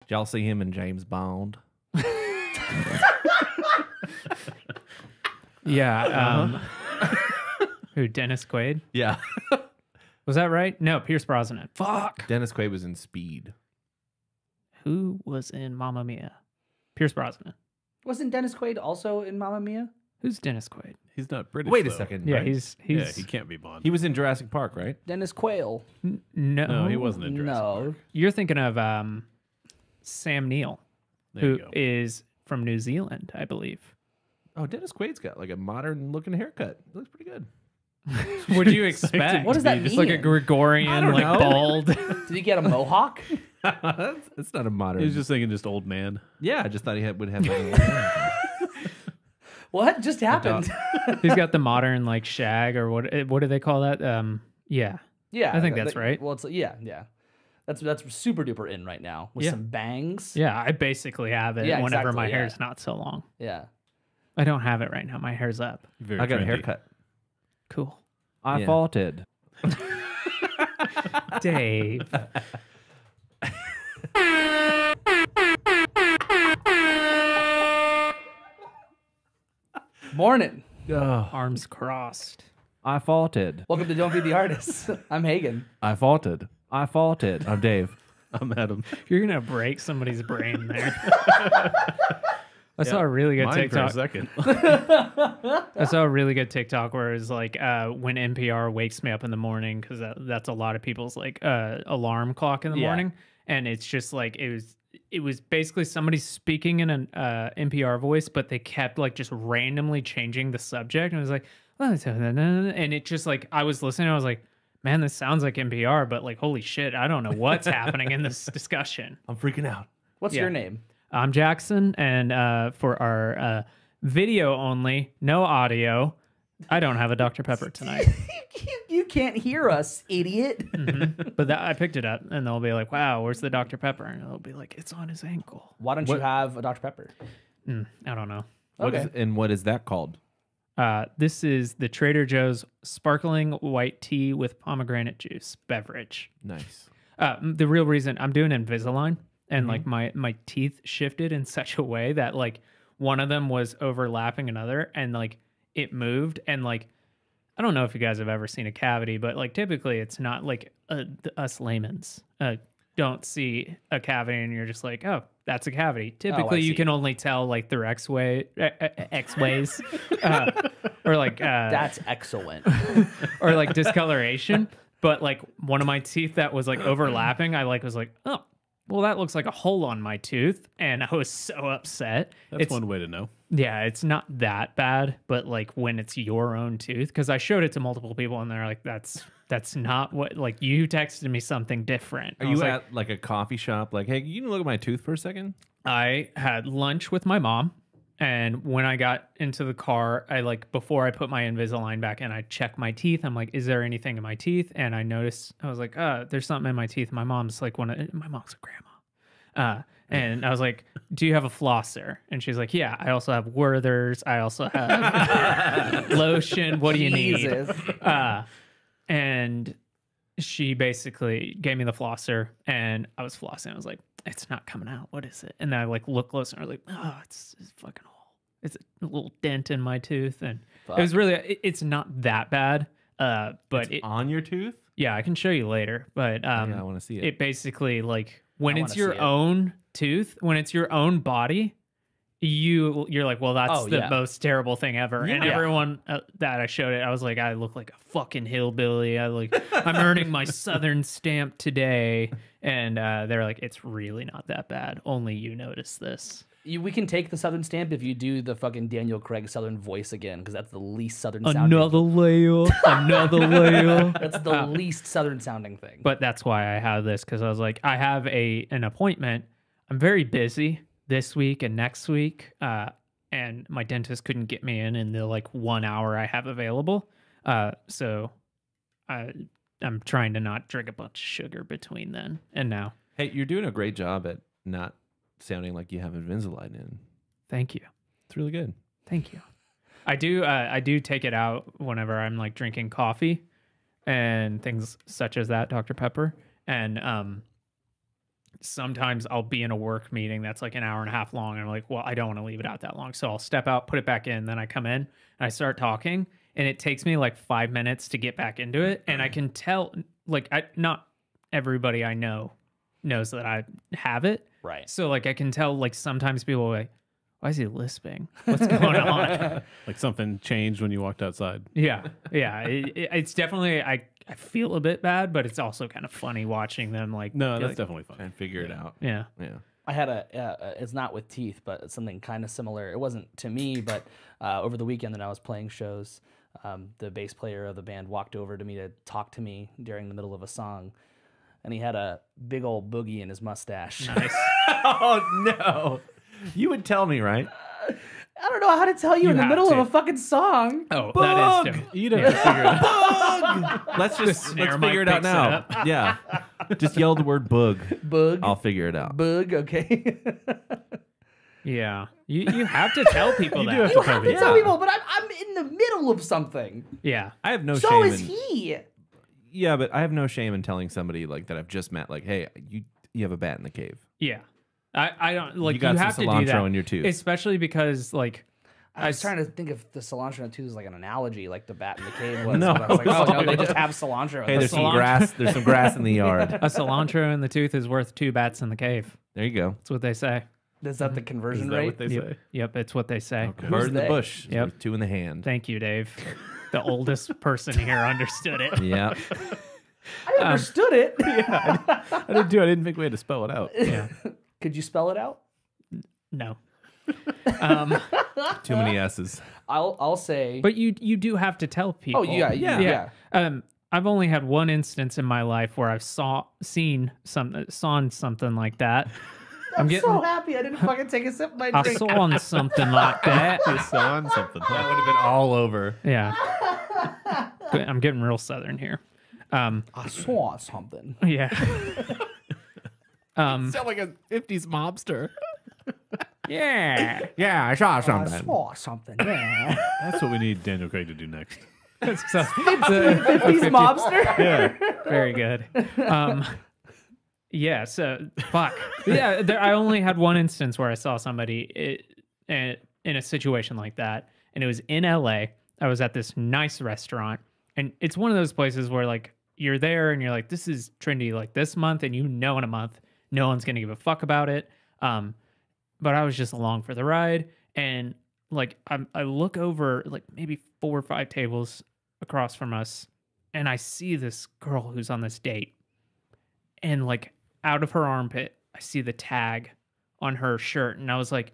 Did y'all see him in James Bond? Yeah. Who, Dennis Quaid? Yeah. Was that right? No, Pierce Brosnan. Fuck. Dennis Quaid was in Speed. Who was in Mamma Mia? Pierce Brosnan. Wasn't Dennis Quaid also in Mamma Mia? Who's Dennis Quaid? He's not British. Wait a though. second. Yeah, right? he's Yeah, he can't be Bond. He was in Jurassic Park, right? Dennis Quayle. no. No, he wasn't in Jurassic No. Park. You're thinking of Sam Neill, There you who go. is from New Zealand, I believe. Oh, Dennis Quaid's got like a modern looking haircut. It looks pretty good. What do you expect? What does that Just like a mean? Gregorian, like know. bald. Did he get a mohawk? It's not a modern. He was just thinking just old man. yeah, I just thought would have like What just happened? He's got the modern like shag or what do they call that? Yeah. Yeah, I think that's right. Well, it's yeah. That's super duper in right now with Yeah. some bangs. Yeah, I basically have it Yeah, whenever exactly, my yeah. hair's not so long. Yeah. I don't have it right now. My hair's up. Very I got a trendy. haircut. Cool. I Yeah. faulted. Dave. Morning. Arms crossed. I faulted. Welcome to Don't Be the Artist. I'm Hagen. I faulted. I faulted. I'm Dave. I'm Adam. You're gonna break somebody's brain there. I saw a really good Mine for a TikTok. second. I saw a really good TikTok where it's like when NPR wakes me up in the morning because that's a lot of people's like alarm clock in the Yeah. morning, and it's just like it was basically somebody speaking in an NPR voice, but they kept like just randomly changing the subject, and it was like, and it just like I was listening, I was like, man, this sounds like NPR, but like holy shit, I don't know what's happening in this discussion. I'm freaking out. What's Yeah. your name? I'm Jackson, and for our video only, no audio, I don't have a Dr. Pepper tonight. You can't hear us, idiot. But I picked it up, and they'll be like, wow, where's the Dr. Pepper? And they'll be like, it's on his ankle. Why don't you have a Dr. Pepper? I don't know. What is that called? This is the Trader Joe's sparkling white tea with pomegranate juice beverage. Nice. The real reason I'm doing Invisalign, and like my teeth shifted in such a way that like one of them was overlapping another, and like it moved, and like I don't know if you guys have ever seen a cavity, but like typically it's not like us laymen's don't see a cavity and you're just like, oh, that's a cavity. Typically you see. can only tell like their X ways or like That's excellent. or like discoloration. But like one of my teeth that was like overlapping, I like was like, oh, well, that looks like a hole on my tooth, and I was so upset. That's one way to know. Yeah, it's not that bad, but like when it's your own tooth, because I showed it to multiple people, and they're like, that's not what, like you texted me something different. Are I was you like, at like a coffee shop? Like, hey, you can look at my tooth for a second? I had lunch with my mom, and when I got into the car, I like before I put my Invisalign back in, I checked my teeth. I'm like, is there anything in my teeth? And I noticed, I was like, there's something in my teeth. My mom's like my mom's a grandma. And I was like, do you have a flosser? And she's like, yeah, I also have Werther's. I also have lotion. What do you Jesus. need? And she basically gave me the flosser, and I was flossing. I was like, it's not coming out. What is it? And then I like look closer, and I was like, oh, it's fucking hole. It's a little dent in my tooth, and it was really. It's not that bad, but It's on your tooth? yeah, I can show you later. But Yeah, I want to see it. it basically like when I it's wanna your see it. own tooth, when it's your own body, you're like, well, that's Oh, the yeah. most terrible thing ever. And Yeah. everyone that I showed it, I was like, I look like a fucking hillbilly. I'm earning my Southern stamp today, and they're like, it's really not that bad. Only you notice this. We can take the Southern stamp if you do the fucking Daniel Craig Southern voice again, because that's the least Southern sounding. Another layer, another layer. That's the least Southern sounding thing. But that's why I have this, because I was like, I have an appointment. I'm very busy this week and next week, and my dentist couldn't get me in the like 1 hour I have available. So I'm trying to not drink a bunch of sugar between then and now. Hey, you're doing a great job at not sounding like you have Invisalign in. Thank you. It's really good. Thank you. I do take it out whenever I'm like drinking coffee and things such as that, Dr. Pepper. And sometimes I'll be in a work meeting that's like an hour and a half long. And I'm like, well, I don't want to leave it out that long. So I'll step out, put it back in. Then I come in and I start talking. And it takes me like 5 minutes to get back into it. And I can tell, like, not everybody I know knows that I have it. Right. So, like, I can tell, like, sometimes people are like, why is he lisping? What's going on? Like something changed when you walked outside. Yeah. It's definitely, I feel a bit bad, but it's also kind of funny watching them, like, No, that's like, definitely fun. And figure it out. yeah. I had it's not with teeth, but it's something kind of similar. It wasn't to me, but over the weekend that I was playing shows, the bass player of the band walked over to me to talk to me during the middle of a song, and he had a big old boogie in his mustache. Nice. Oh no! You would tell me, right? I don't know how to tell you in the have middle to. of a fucking song. Oh, that is different. You'd have to figure it out. Let's snare mic figure it out picks it now. up. Yeah, just yell the word "bug." Bug. I'll figure it out. Bug, okay. Yeah. You have to tell people that. do have You have to Yeah. tell people, but I'm in the middle of something. Yeah. I have no So shame. is in, he. Yeah, but I have no shame in telling somebody like that I've just met, like, hey, you have a bat in the cave. Yeah. I don't, like, You got have some to do that. cilantro in your tooth. Especially because, like, I was trying to think if the cilantro in the tooth is like an analogy, like the bat in the cave was. No. But I was like, oh no, they just have cilantro. Hey, in there's the some cilantro. grass. There's some grass in the yard. a cilantro in the tooth is worth 2 bats in the cave. There you go. That's what they say. Is that the Is conversion that rate? what they say? Yep, it's what they say. Bird in the they? bush. Yep. With 2 in the hand. Thank you, Dave. The oldest person here understood it. Yeah. I understood it. I did too. I didn't think we had to spell it out. Yeah. Could you spell it out? No. Too many S's. I'll say. But you do have to tell people. Oh yeah. I've only had one instance in my life where I've saw something like that. I'm getting- so happy I didn't fucking take a sip of my I drink. saw something like that. It's on something. That would have been all over. Yeah. I'm getting real southern here. I saw something. Yeah. Sound like a 50s mobster. Yeah. Yeah, I saw I something. saw something. Yeah. That's what we need Daniel Craig to do next. So, 50s mobster. Yeah. very good. Yeah, so fuck. Yeah, I only had one instance where I saw somebody in a situation like that, and it was in LA. I was at this nice restaurant, and it's one of those places where like you're there and you're like, this is trendy like this month, and in a month no one's gonna give a fuck about it. But I was just along for the ride, and like I look over like maybe 4 or 5 tables across from us, and I see this girl who's on this date, and like out of her armpit, I see the tag on her shirt, and I was like,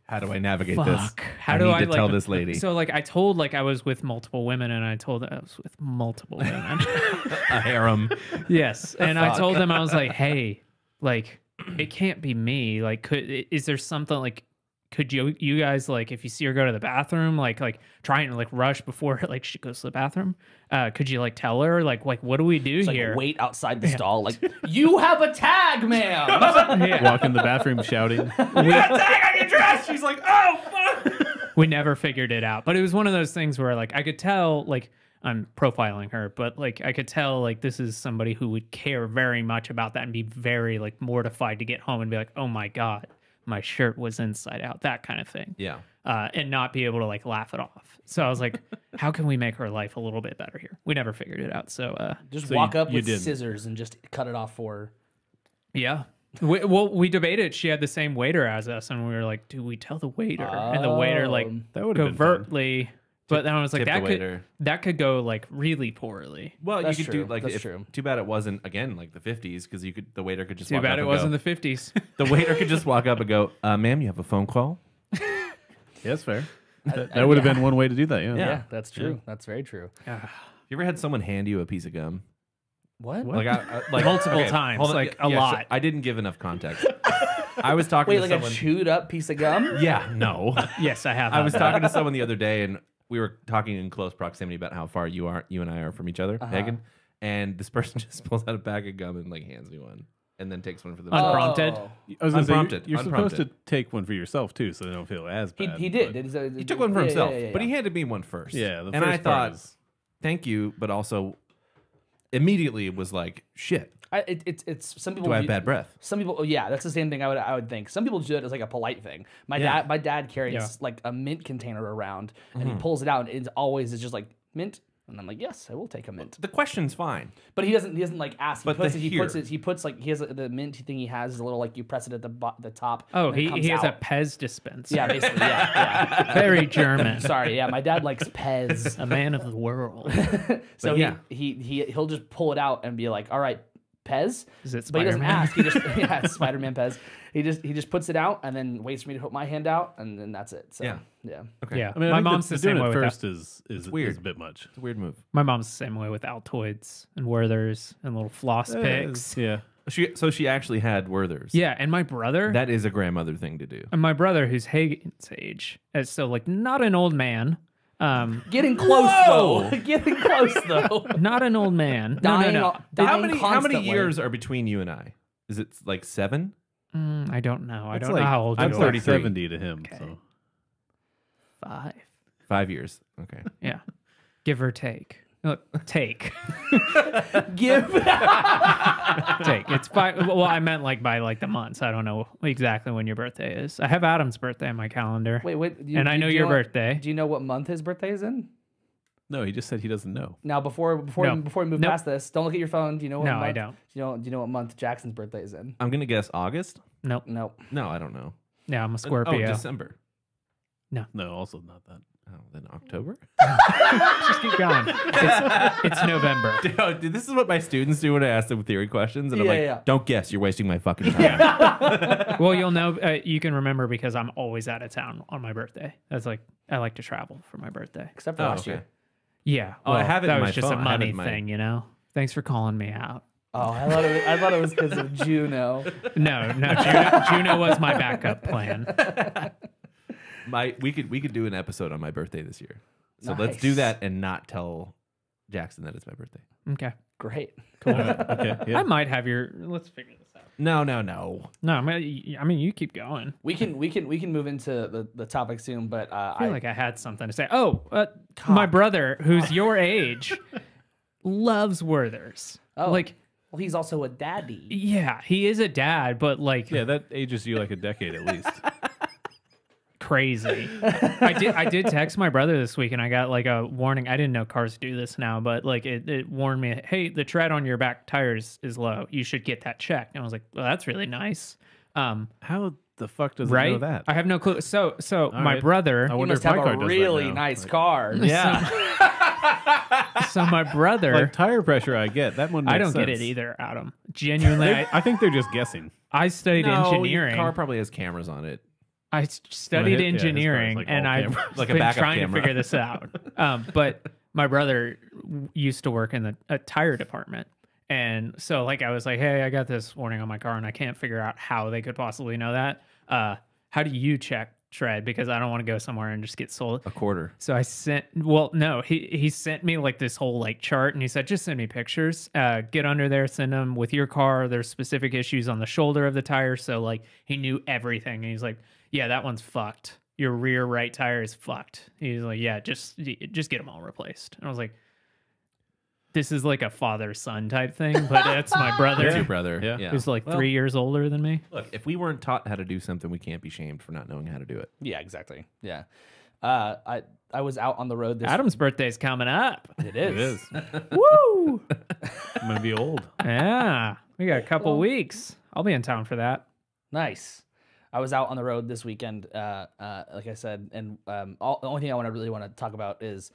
How do I navigate fuck. this? How I do need I to tell like, this lady. So like I told like I was with multiple women, and I told I was with multiple women. A harem. Yes. And I told them, I was like, hey, like, it can't be me. Like, is there something like, could you guys, like, if you see her go to the bathroom, like try and like rush before like she goes to the bathroom? Could you like tell her, like what do we do It's like here? wait outside the stall, like, you have a tag, ma'am. Yeah. Walk in the bathroom shouting. You got a tag on your dress. She's like, oh fuck. We never figured it out. But it was one of those things where like I could tell, like, I'm profiling her, but like I could tell like this is somebody who would care very much about that and be very like mortified to get home and be like, oh my God, my shirt was inside out, that kind of thing. Yeah. And not be able to like laugh it off. So I was like, how can we make her life a little bit better here? We never figured it out. So Just So walk you- up you with didn't. scissors and just cut it off for her. yeah. We debated. She had the same waiter as us, and we were like, do we tell the waiter? And the waiter like That would have been fun. covertly. But then I was like, Tip the that waiter. could go like really poorly. Well, That's you could true. do like That's if, true. Too bad it wasn't again like the 50s because the waiter could just Too walk bad up it and wasn't go, the 50s. the waiter could just walk up and go, ma'am, you have a phone call. Yeah, that's fair. That would have been one way to do that. Yeah. Yeah, that's true. That's very true. You ever had someone hand you a piece of gum? What? Like, like Multiple times, hold on. like a Yeah, lot. sure. I didn't give enough context. I was talking Wait, to like someone. a chewed up piece of gum? Yeah, no. Yes, I have. I was had talking to someone the other day, and we were talking in close proximity about how far you and I are from each other, Megan. And this person just pulls out a bag of gum and like hands me one, and then takes one for themselves. Unprompted. I was gonna say, Unprompted. You're supposed to Unprompted. take one for yourself too, so they don't feel as He bad. did. but- He took one for himself, but he yeah. handed me one first. Yeah, the and I first part thought, is- thank you, but also immediately it was like, shit. It's some people. Do I have bad breath? Some people, yeah, that's the same thing I would think. Some people do it as like a polite thing. My dad carries like a mint container around, and he pulls it out, and it's always just like mint. And I'm like, yes, I will take a mint. The question's fine. But he doesn't like ask. But He puts like he has the mint thing he has is a little like you press it at the top. Oh, and he has out. a Pez dispenser. Yeah, basically, yeah. Very German. Sorry, yeah, my dad likes Pez. A man of the world. So yeah. he'll just pull it out and be like, all right, Pez. Is it But he doesn't Spider-Man? ask. He just it's Spider-Man Pez. He just puts it out and then waits for me to put my hand out, and then that's it. So Yeah. Okay. Yeah, I mean, I my think mom's the doing same way it with first that. is weird. a bit much. It's a weird move. My mom's the same way with Altoids and Werthers and little floss picks. Yeah. She actually had Werthers. Yeah, and my brother, That is a grandmother thing to do. who's Hagen's age, is still like not an old man. Getting close though. Getting close though. Not an old man. Dying, No. dying How many constantly. years are between you and I? Is it like 7? I don't know. I That's don't know like- how old I'm you are. 33. 70 to him. Okay. So 5. 5 years. Okay. Yeah, give or take. Look, take. Give. Take. It's 5. Well, I meant like by like the months. I don't know exactly when your birthday is. I have Adam's birthday on my calendar. Wait. I know your birthday. Do you know what month his birthday is in? no, he just said he doesn't know. Now, before No. we move Nope. past this, don't look at your phone. Do you know what No, month? I don't. Do you know what month Jackson's birthday is in? I'm going to guess August? Nope. Nope. No, I don't know. Yeah, I'm a Oh, Scorpio. December. No, also not that. Oh, then October? Just keep going. It's November. Dude, this is what my students do when I ask them theory questions. And I'm Yeah, like, yeah. don't guess. You're wasting my fucking time. Well, you'll know. You can remember because I'm always out of town on my birthday. That's like I like to travel for my birthday. Except for last year. Yeah. Oh, I have it That in was my just phone. a I have it money in my- thing, you know. Thanks for calling me out. Oh, I thought it was because of Juno. No. Juno was my backup plan. We could do an episode on my birthday this year. So let's do Nice. that and not tell Jackson that it's my birthday. Okay. Great. Okay. Yeah. I might have your. Let's figure this out. No. No, I mean, you keep going. We can move into the topic soon, but I feel like I had something to say. Oh, my brother, who's your age, loves Werthers. Oh. Like, well, he's also a daddy. yeah, he is a dad, but like Yeah, that ages you like a decade at least. crazy. I did text my brother this week, and I got like a warning. I didn't know cars do this now, but like it warned me, hey, the tread on your back tires is low. You should get that checked. And I was like, well, that's really nice. How the fuck does Right? it know that? I have no clue. So my right. brother. I He wonder must if my have car a does that really now. nice Like- car. Yeah. So my brother. Like tire pressure, I get that one. Makes I don't get sense. it either, Adam. Genuinely, I think they're just guessing. I studied No, engineering. Your car probably has cameras on it. I studied Yeah, his car is engineering, like and all I've cameras. Like a been backup trying camera. to figure this out. But my brother used to work in a tire department. And so like I was like, hey, I got this warning on my car and I can't figure out how they could possibly know that. How do you check tread? Because I don't want to go somewhere and just get sold. A quarter. So I sent, well, no, he sent me like this whole like chart and he said, just send me pictures, get under there, send them with your car. There's specific issues on the shoulder of the tire. So like he knew everything. And he's like, yeah, that one's fucked. Your rear right tire is fucked. He's like, yeah, just get them all replaced. And I was like, this is like a father-son type thing, but that's my brother. That's your brother. Yeah. Who's like Well, 3 years older than me. Look, if we weren't taught how to do something, we can't be shamed for not knowing how to do it. Yeah, exactly. Yeah. I was out on the road this Adam's birthday's coming up. It is. It is. Woo! I'm gonna be old. Yeah, we got a couple weeks. I'll be in town for that. Nice. I was out on the road this weekend, like I said, and the only thing I really want to talk about is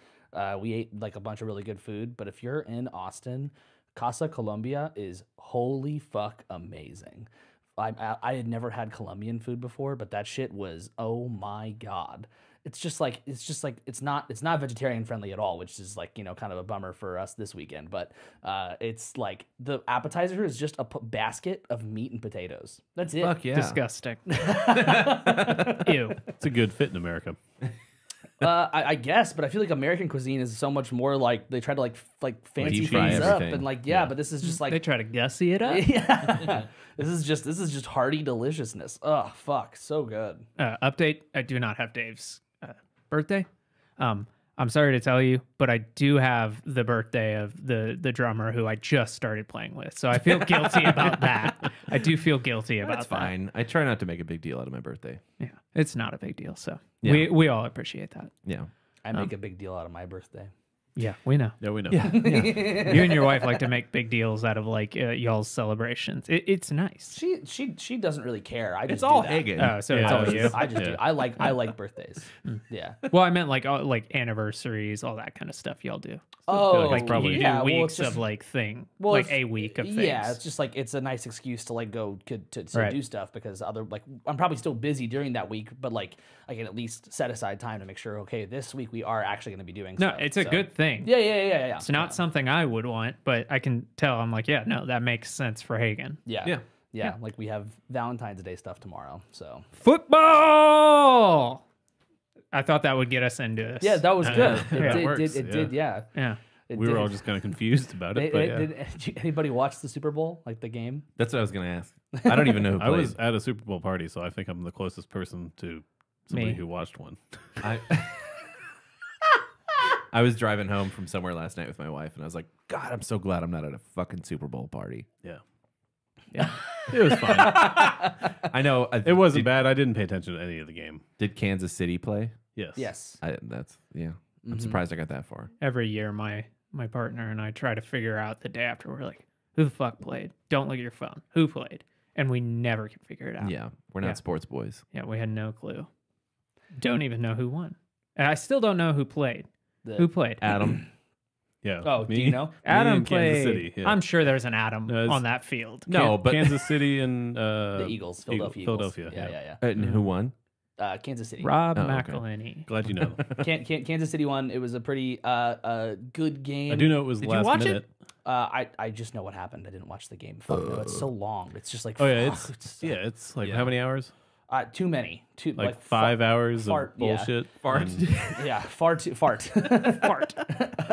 we ate like a bunch of really good food. But if you're in Austin, Casa Colombia is holy fuck amazing. I had never had Colombian food before, but that shit was, oh my god. It's not vegetarian friendly at all, which is like, you know, kind of a bummer for us this weekend. But it's like the appetizer is just a basket of meat and potatoes. That's it. Fuck yeah. Disgusting. Ew. It's a good fit in America. I guess, but I feel like American cuisine is so much more like they try to like fancy deep fry things up everything. and like Yeah. but this is just like They try to gussy it up. yeah. This is just hearty deliciousness. Oh fuck, so good. Update: I do not have Dave's birthday. I'm sorry to tell you, but I do have the birthday of the drummer who I just started playing with. So I feel guilty about that. I do feel guilty about That's that. fine. I try not to make a big deal out of my birthday. Yeah, it's not a big deal. So Yeah. we all appreciate that. Yeah. I make a big deal out of my birthday. Yeah, we know. Yeah, we know. Yeah. You and your wife like to make big deals out of like y'all's celebrations. It's nice. She doesn't really care. I just It's all do that. Hagen. Oh, so Yeah, it's all you. I just do. I like birthdays. Yeah. Well, I meant like anniversaries, all that kind of stuff y'all do. Oh, Like probably- you do yeah, well, weeks it's just- of like well, like it's- a week of things. Yeah, it's just like it's a nice excuse to like go to Right. do stuff because I'm probably still busy during that week, but like I can at least set aside time to make sure. Okay, this week we are actually going to be doing. No, stuff, it's a so. good thing. Yeah. It's not something I would want, but I can tell. I'm like, yeah, no, that makes sense for Hagen. Yeah. Yeah. Like we have Valentine's Day stuff tomorrow, so Football. I thought that would get us into this. yeah, that was good. Yeah, it It works, did. Yeah. Yeah. It We were did. all just kind of confused about it. But yeah. Did anybody watch the Super Bowl, like the game? That's what I was going to ask. I don't even know who I played. was at a Super Bowl party, so I think I'm the closest person to somebody Me. who watched one. I was driving home from somewhere last night with my wife, and I was like, God, I'm so glad I'm not at a fucking Super Bowl party. Yeah. Yeah. It was fine. I know. It wasn't bad. I didn't pay attention to any of the game. Did Kansas City play? Yes. Yes. I'm surprised I got that far. Every year, my partner and I try to figure out the day after. We're like, who the fuck played? Don't look at your phone. Who played? And we never can figure it out. Yeah, we're not Yeah. sports boys. Yeah, we had no clue. Don't even know who won. And I still don't know who played. The- Who played? Adam. Yeah. Oh, do you know? Adam and Kansas played. City, yeah. I'm sure there's an Adam No, it's- on that field. No, but Kansas City and The Eagles, Philadelphia Eagles. Philadelphia. Yeah. and who won? Kansas City. Rob Oh, okay. McElhenney. Glad you know. Kansas City won. It was a pretty good game. I do know it was Did you last watch it? minute. I just know what happened. I didn't watch the game. Fuck no, it's so long. It's just like Oh yeah, fuck, it's like Yeah. how many hours? too many. Like 5 hours fart, of bullshit. Fart. And- Yeah, fart. Fart.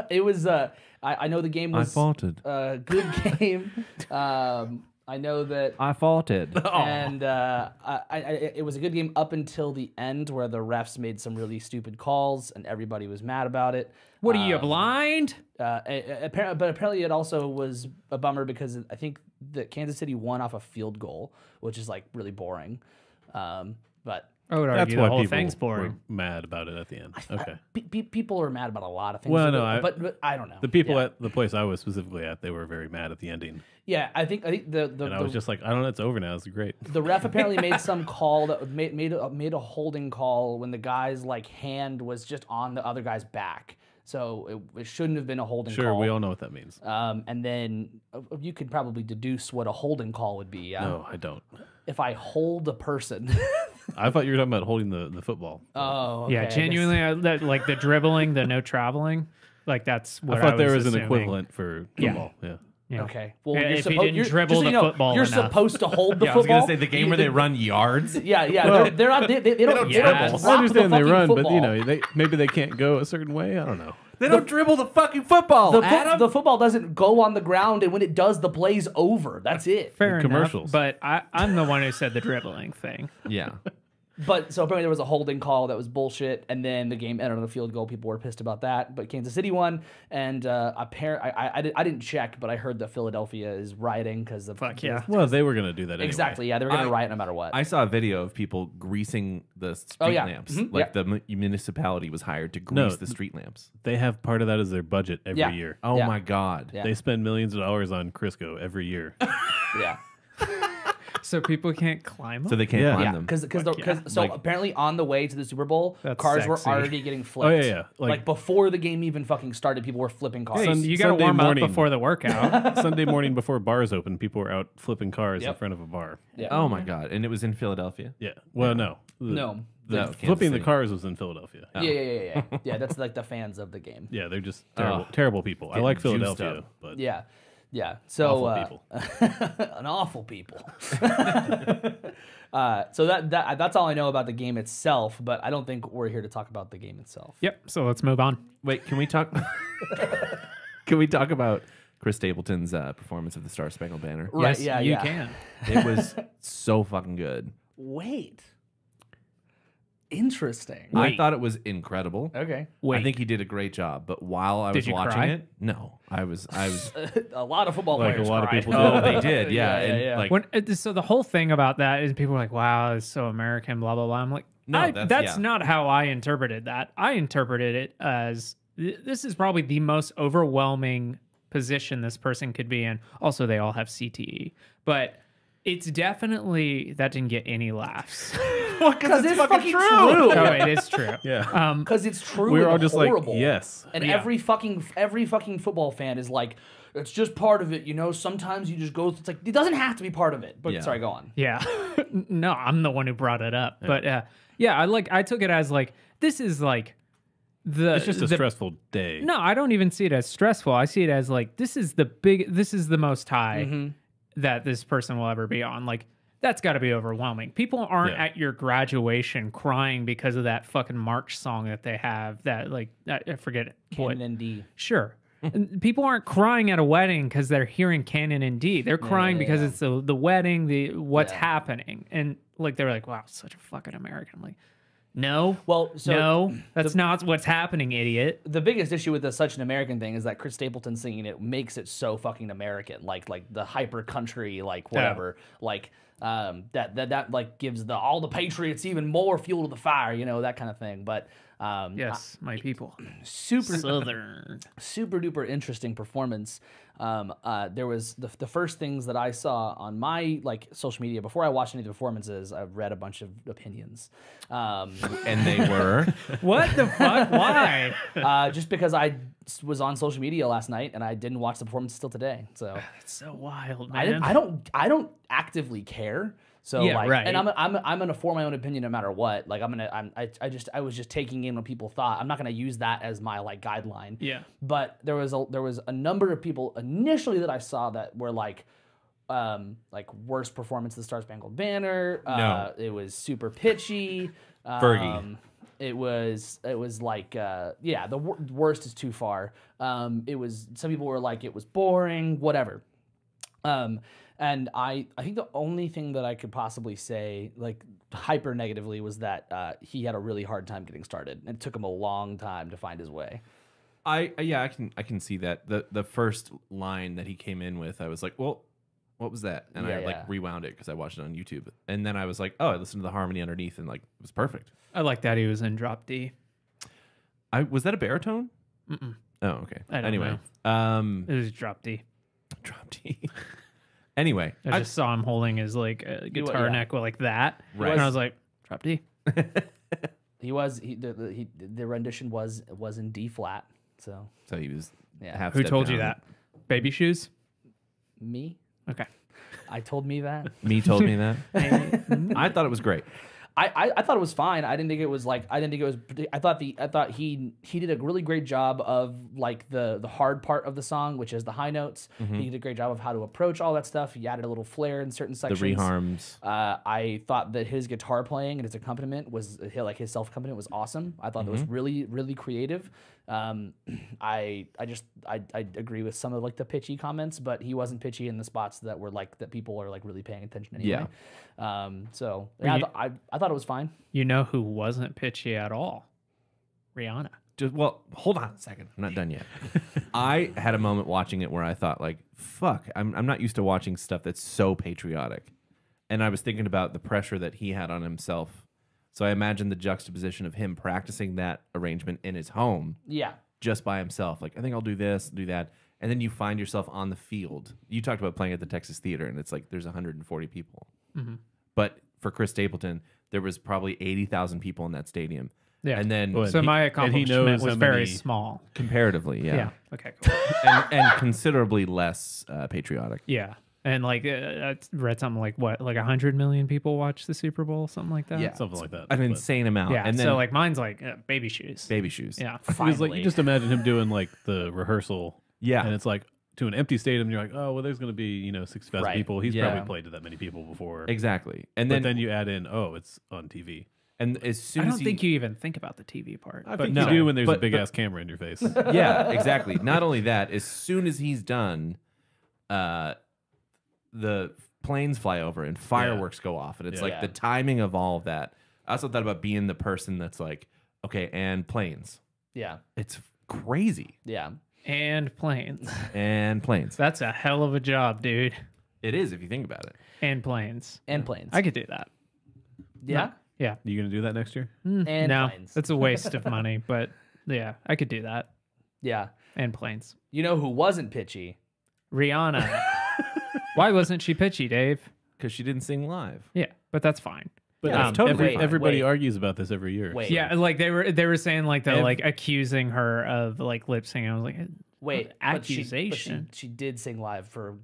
It was. I know the game I was faulted. a good game. I know that. I faulted. And it was a good game up until the end where the refs made some really stupid calls and everybody was mad about it. What are you, blind? Apparently it also was a bummer because I think that Kansas City won off a field goal, which is like really boring. But I would That's argue why the whole people thing's were boring. mad about it at the end. Okay. people are mad about a lot of things. Well, no, but I don't know. The people Yeah. at the place I was specifically at, they were very mad at the ending. Yeah, I think the And I was just like, I don't know, it's over now. It's great. the ref apparently made some call that made a holding call when the guy's like hand was just on the other guy's back. So it shouldn't have been a holding Sure, call. we all know what that means. And then you could probably deduce what a holding call would be. Yeah. No, I don't. If I hold a person. I thought you were talking about holding the football. Oh, okay, Yeah, I guess. genuinely, that like the dribbling, the no traveling, like that's what I thought there was assuming. an equivalent for football. Yeah. Yeah. Okay. Well, Yeah, you're if he supposed didn't you're, dribble just so the you know, football you're enough. supposed to hold the Yeah, I was football. gonna say the game where they run yards. Yeah. Well, they're not. They don't. Yeah, They I don't understand drop I understand the they fucking run, football. but you know, maybe they can't go a certain way. I don't know. They don't dribble the fucking football. The football doesn't go on the ground, and when it does, the play's over. That's it. Fair enough. Commercials. But I'm the one who said the dribbling thing. Yeah. But so apparently there was a holding call that was bullshit, and then the game ended on a field goal. People were pissed about that, but Kansas City won, and I didn't check, but I heard that Philadelphia is rioting because of Fuck yeah. Well, they were going to do that anyway. Exactly. Yeah, they were going to I- riot no matter what. I saw a video of people greasing the street Oh, yeah. lamps. Mhm, Like the municipality was hired to grease the street lamps. They have part of that as their budget every Yeah. year. Oh Yeah. my God. Yeah. They spend millions of dollars on Crisco every year. Yeah. So people can't climb up? So they can't Yeah. climb Yeah, them. because Like- apparently on the way to the Super Bowl, That's cars were sexy. already getting flipped. Oh, yeah. Like before the game even fucking started, people were flipping cars. Hey, you got to Sunday warm morning. up before the workout. Sunday morning before bars open, people were out flipping cars in Yep. front of a bar. Yeah. Oh my God. And it was in Philadelphia? Yeah. Well, no. No. No, Kansas Flipping the City. cars was in Philadelphia. Yeah. Yeah, that's like the fans of the game. Yeah, they're just Oh. terrible people. I Getting like juiced Philadelphia, up. but Yeah. So Awful an awful people. So that's all I know about the game itself, but I don't think we're here to talk about the game itself. Yep. So let's move on. Wait, can we talk? Can we talk about Chris Stapleton's performance of the Star Spangled Banner? Right, Yes, yeah, you yeah. can. It was so fucking good. Wait. Interesting. I thought it was incredible. Okay. Wait, I think he did a great job. But while I was you watching cry? it, no, I was. A lot of football Like a players lot of cried. people Oh, they did, yeah. And like, when, so the whole thing about that is people are like, "Wow, it's so American," blah blah blah. I'm like, No, that's yeah. not how I interpreted that. I interpreted it as this is probably the most overwhelming position this person could be in. Also, they all have CTE, but it's definitely that didn't get any laughs. Because it's fucking true. Oh, it is true. Yeah. Because it's true. We were all and just horrible. like, yes. And Yeah. every fucking football fan is like, it's just part of it, you know. Sometimes you just go. It's like it doesn't have to be part of it. But Yeah. sorry, go on. Yeah. No, I'm the one who brought it up. But I took it as like this is like It's just a stressful day. No, I don't even see it as stressful. I see it as like this is the most high that this person will ever be on. Like that's got to be overwhelming. People aren't Yeah. at your graduation crying because of that fucking March song that they have. That like I forget it. Canon and D. Sure. And people aren't crying at a wedding because they're hearing Canon and D. They're crying because it's the wedding, what's happening, and like they're like, "Wow, such a fucking American." I'm like, no, Well, so no, that's not what's happening, idiot. the biggest issue with this such an American thing is that Chris Stapleton singing it makes it so fucking American, like the hyper country, like whatever, like that like gives all the patriots even more fuel to the fire, you know, that kind of thing. But Yes, my people. super Southern. super duper interesting performance. There was the first things that I saw on my like social media before I watched any of the performances. I've read a bunch of opinions, and they were. What the fuck? Why? just because I was on social media last night and I didn't watch the performance till today. So It's so wild, man. I don't actively care. So Yeah, like, right. and I'm gonna form my own opinion no matter what. Like I was just taking in what people thought. I'm not gonna use that as my like guideline. Yeah. But there was a number of people initially that I saw that were like worst performance of the Star Spangled Banner. No. It was super pitchy. Fergie. It was like the worst is too far. It was some people were like it was boring, whatever. And I think the only thing that I could possibly say, like hyper negatively, was that he had a really hard time getting started. It took him a long time to find his way. I can see that. The first line that he came in with, I was like, well, what was that? And I like rewound it because I watched it on YouTube. And then I was like, oh, I listened to the harmony underneath and like it was perfect. I like that he was in drop D. Was that a baritone? Mm-mm. Oh, okay. I don't anyway, It was drop D. drop D. Anyway, I just saw him holding his like guitar neck like that, Right. and I was like, drop D. The rendition was in D flat. So he was Yeah. half Who step told you down. that? Baby shoes. me, Okay. I told me that. Me told me that. I thought it was great. I thought it was fine. I thought he did a really great job of like the hard part of the song, which is the high notes. He did a great job of how to approach all that stuff. He added a little flair in certain The sections. reharms. I thought that his guitar playing and his accompaniment was like his self accompaniment was awesome. I thought it was really really creative. I agree with some of like the pitchy comments, but he wasn't pitchy in the spots that were like that people are like really paying attention anyway. So yeah, I thought it was fine. You know who wasn't pitchy at all? Rihanna. Well, hold on a second. I'm not done yet. I had a moment watching it where I thought, like, fuck, I'm not used to watching stuff that's so patriotic. And I was thinking about the pressure that he had on himself. So I imagined the juxtaposition of him practicing that arrangement in his home Yeah. just by himself. Like, I think I'll do this, do that. And then you find yourself on the field. You talked about playing at the Texas Theater, and it's like there's 140 people. But for Chris Stapleton, there was probably 80,000 people in that stadium. Yeah. And then Well, So and my he accomplishment knows was how very many- small. comparatively, yeah. Okay. Cool. And considerably less patriotic. Yeah. And like I read something like what, like 100 million people watch the Super Bowl, something like that. Yeah. Something like that. An But insane amount. Yeah. And then So like mine's like baby shoes. baby shoes. Yeah. Because like you just imagine him doing like the rehearsal. Yeah. And it's like to an empty stadium, you're like, oh, well, there's going to be, 60,000 Right. people. He's Yeah. probably played to that many people before. Exactly. And But then then you add in, oh, it's on TV. and as soon I as don't think you even think about the TV part. I But think no. you do when there's a But- big ass camera in your face. yeah, exactly. Not only that, as soon as he's done, the planes fly over and fireworks go off, and it's like Yeah. the timing of all of that I also thought about being the person that's like, okay, and planes. Yeah. It's crazy. Yeah. And planes. And planes. That's a hell of a job, dude. It is if you think about it. And planes. And planes. I could do that. Yeah. Yeah. You gonna do that next year? And no, planes. that's a waste of money. But yeah, I could do that. Yeah. And planes. You know who wasn't pitchy? Rihanna. Why wasn't she pitchy, Dave? Because she didn't sing live. Yeah, but that's fine. But Yeah, that's totally every, fine. everybody Wait. argues about this every year. Wait. Yeah, like they were saying like they're like accusing her of like lip singing. I was like, Wait. accusation. But she did sing live for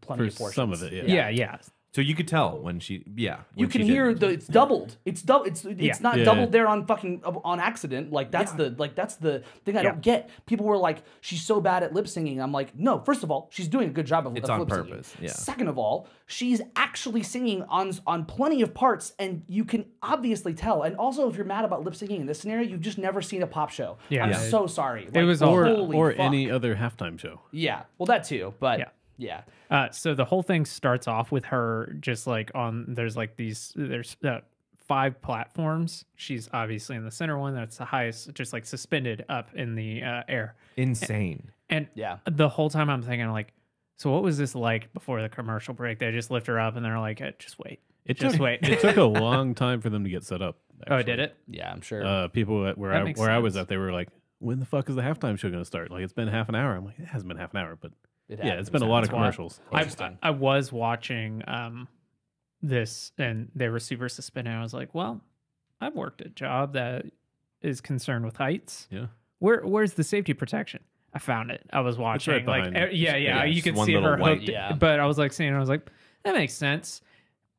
plenty For of portions. some of it, yeah. yeah. So you could tell when she, You when can she hear didn't. it's doubled. It's not Yeah. doubled there on fucking on accident. Like that's the thing I don't get. People were like, she's so bad at lip singing. I'm like, no. First of all, she's doing a good job of It's lip on singing. purpose, yeah. Second of all, she's actually singing on plenty of parts, and you can obviously tell. And also, if you're mad about lip singing in this scenario, you've just never seen a pop show. Yeah. I'm Yeah. so sorry. It was all- holy Or fuck. any other halftime show. Yeah. Well, that too. But Yeah. yeah. So the whole thing starts off with her just like there's 5 platforms. She's obviously in the center one. That's the highest, just like suspended up in the air. Insane. And Yeah. the whole time I'm thinking like, so what was this like before the commercial break? They just lift her up and they're like, just wait. Just wait. It took a long time for them to get set up. Oh, did it? Yeah. I'm sure. People where That I makes where I was sense. at, they were like, "When the fuck is the halftime show going to start?" Like, it's been half an hour. I'm like, it hasn't been half an hour, but yeah, it's been a lot of commercials. I was watching this and they were super suspended. I was like, well, I've worked a job that is concerned with heights. Yeah. Where's the safety protection? I found it. I was watching right like behind you. yeah, you just could one see little her white- hooked. Yeah. But I was like seeing it, I was like, that makes sense.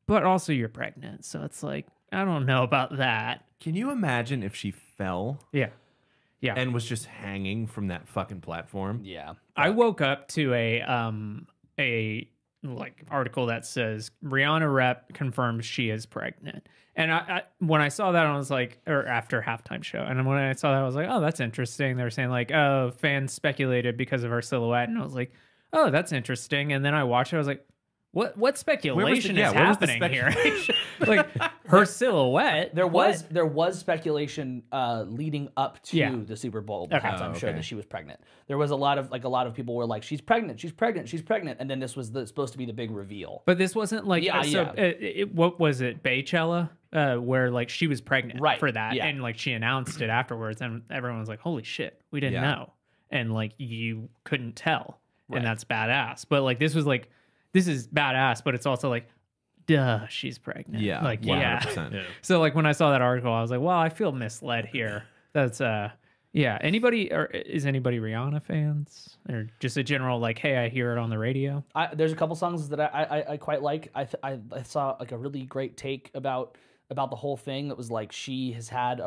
But also you're pregnant, so it's like I don't know about that. Can you imagine if she fell Yeah. and was just hanging from that fucking platform? yeah. I woke up to a like article that says Rihanna rep confirms she is pregnant. And I when I saw that, I was like, or after halftime show, and when I saw that, I was like, oh, that's interesting. They were saying like, oh, fans speculated because of her silhouette, and I was like, oh, that's interesting. And then I watched it, I was like, what speculation is where was the happening here? Like her silhouette. There what? was speculation leading up to Yeah. the Super Bowl Okay. halftime show okay. that she was pregnant. There was a lot of people were like, she's pregnant, and then this was supposed to be the big reveal. But this wasn't like Yeah, so. yeah. What was it, Baychella, where like she was pregnant Right, for that, yeah. and like she announced it afterwards, and everyone was like, "Holy shit, we didn't Yeah. know," and like you couldn't tell, Right. and that's badass. But like this was like, this is badass, but it's also like, duh, she's pregnant. Yeah. like 100%. Yeah. So like when I saw that article, I was like, well, I feel misled here. That's yeah. Anybody or is anybody Rihanna fans or just a general like, hey, I hear it on the radio? There's a couple songs that I quite like. I saw like a really great take about the whole thing that was like she has had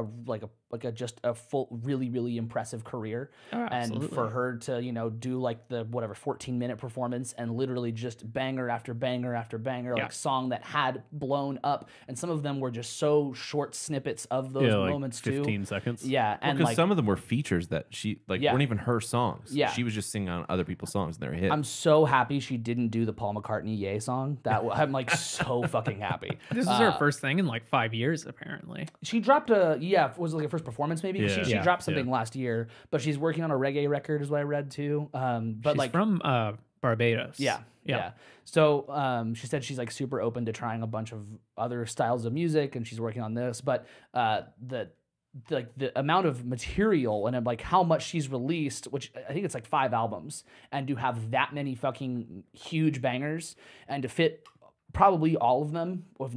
just a full really impressive career, Oh, and absolutely. for her to do like the 14-minute performance and literally just banger after banger after banger, Yeah. like song that had blown up, and some of them were just so short snippets of those Yeah, like moments 15 too. seconds. Yeah, and Because like some of them were features that she Yeah. weren't even her songs. Yeah. She was just singing on other people's songs and they're hits. I'm so happy she didn't do the Paul McCartney "Yay" song. I'm like so fucking happy. This is her first thing in like 5 years, apparently. She dropped was it like her first performance maybe? 'Cause Yeah. She Yeah. dropped something last year, but she's working on a reggae record is what I read too. But She's like from Barbados. yeah. So she said she's like super open to trying a bunch of other styles of music, and she's working on this. But the amount of material and like how much she's released, which I think it's like 5 albums, and to have that many fucking huge bangers and to fit probably all of them, if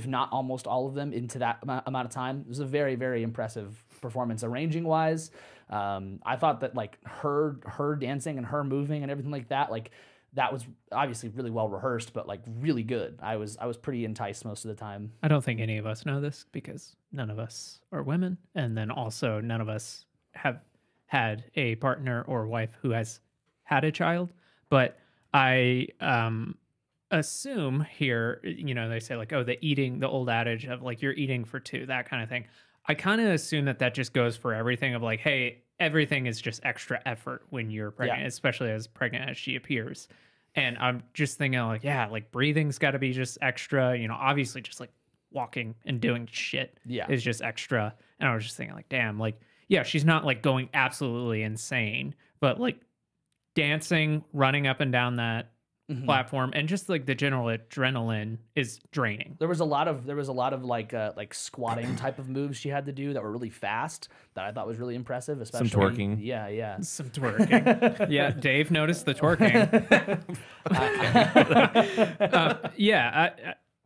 not almost all of them, into that amount of time. It was a very, very impressive performance, arranging wise. I thought that like her dancing and her moving and everything like that, like that was obviously really well rehearsed, but like really good. I was pretty enticed most of the time. I don't think any of us know this because none of us are women. And then also none of us have had a partner or wife who has had a child. But I assume here, they say like, oh, the old adage of like, you're eating for 2, that kind of thing. I kind of assume that just goes for everything of like, hey, everything is just extra effort when you're pregnant, especially as pregnant as she appears. And I'm just thinking like, yeah, like breathing's got to be just extra, obviously just like walking and doing shit Yeah. is just extra. And I was just thinking like, damn, like, yeah, she's not like going absolutely insane, but like dancing, running up and down that platform, and just like the general adrenaline is draining. There was a lot of like squatting type of moves she had to do that were really fast that I thought was really impressive. Especially Some twerking. Yeah. Some twerking. Yeah, Dave noticed the twerking.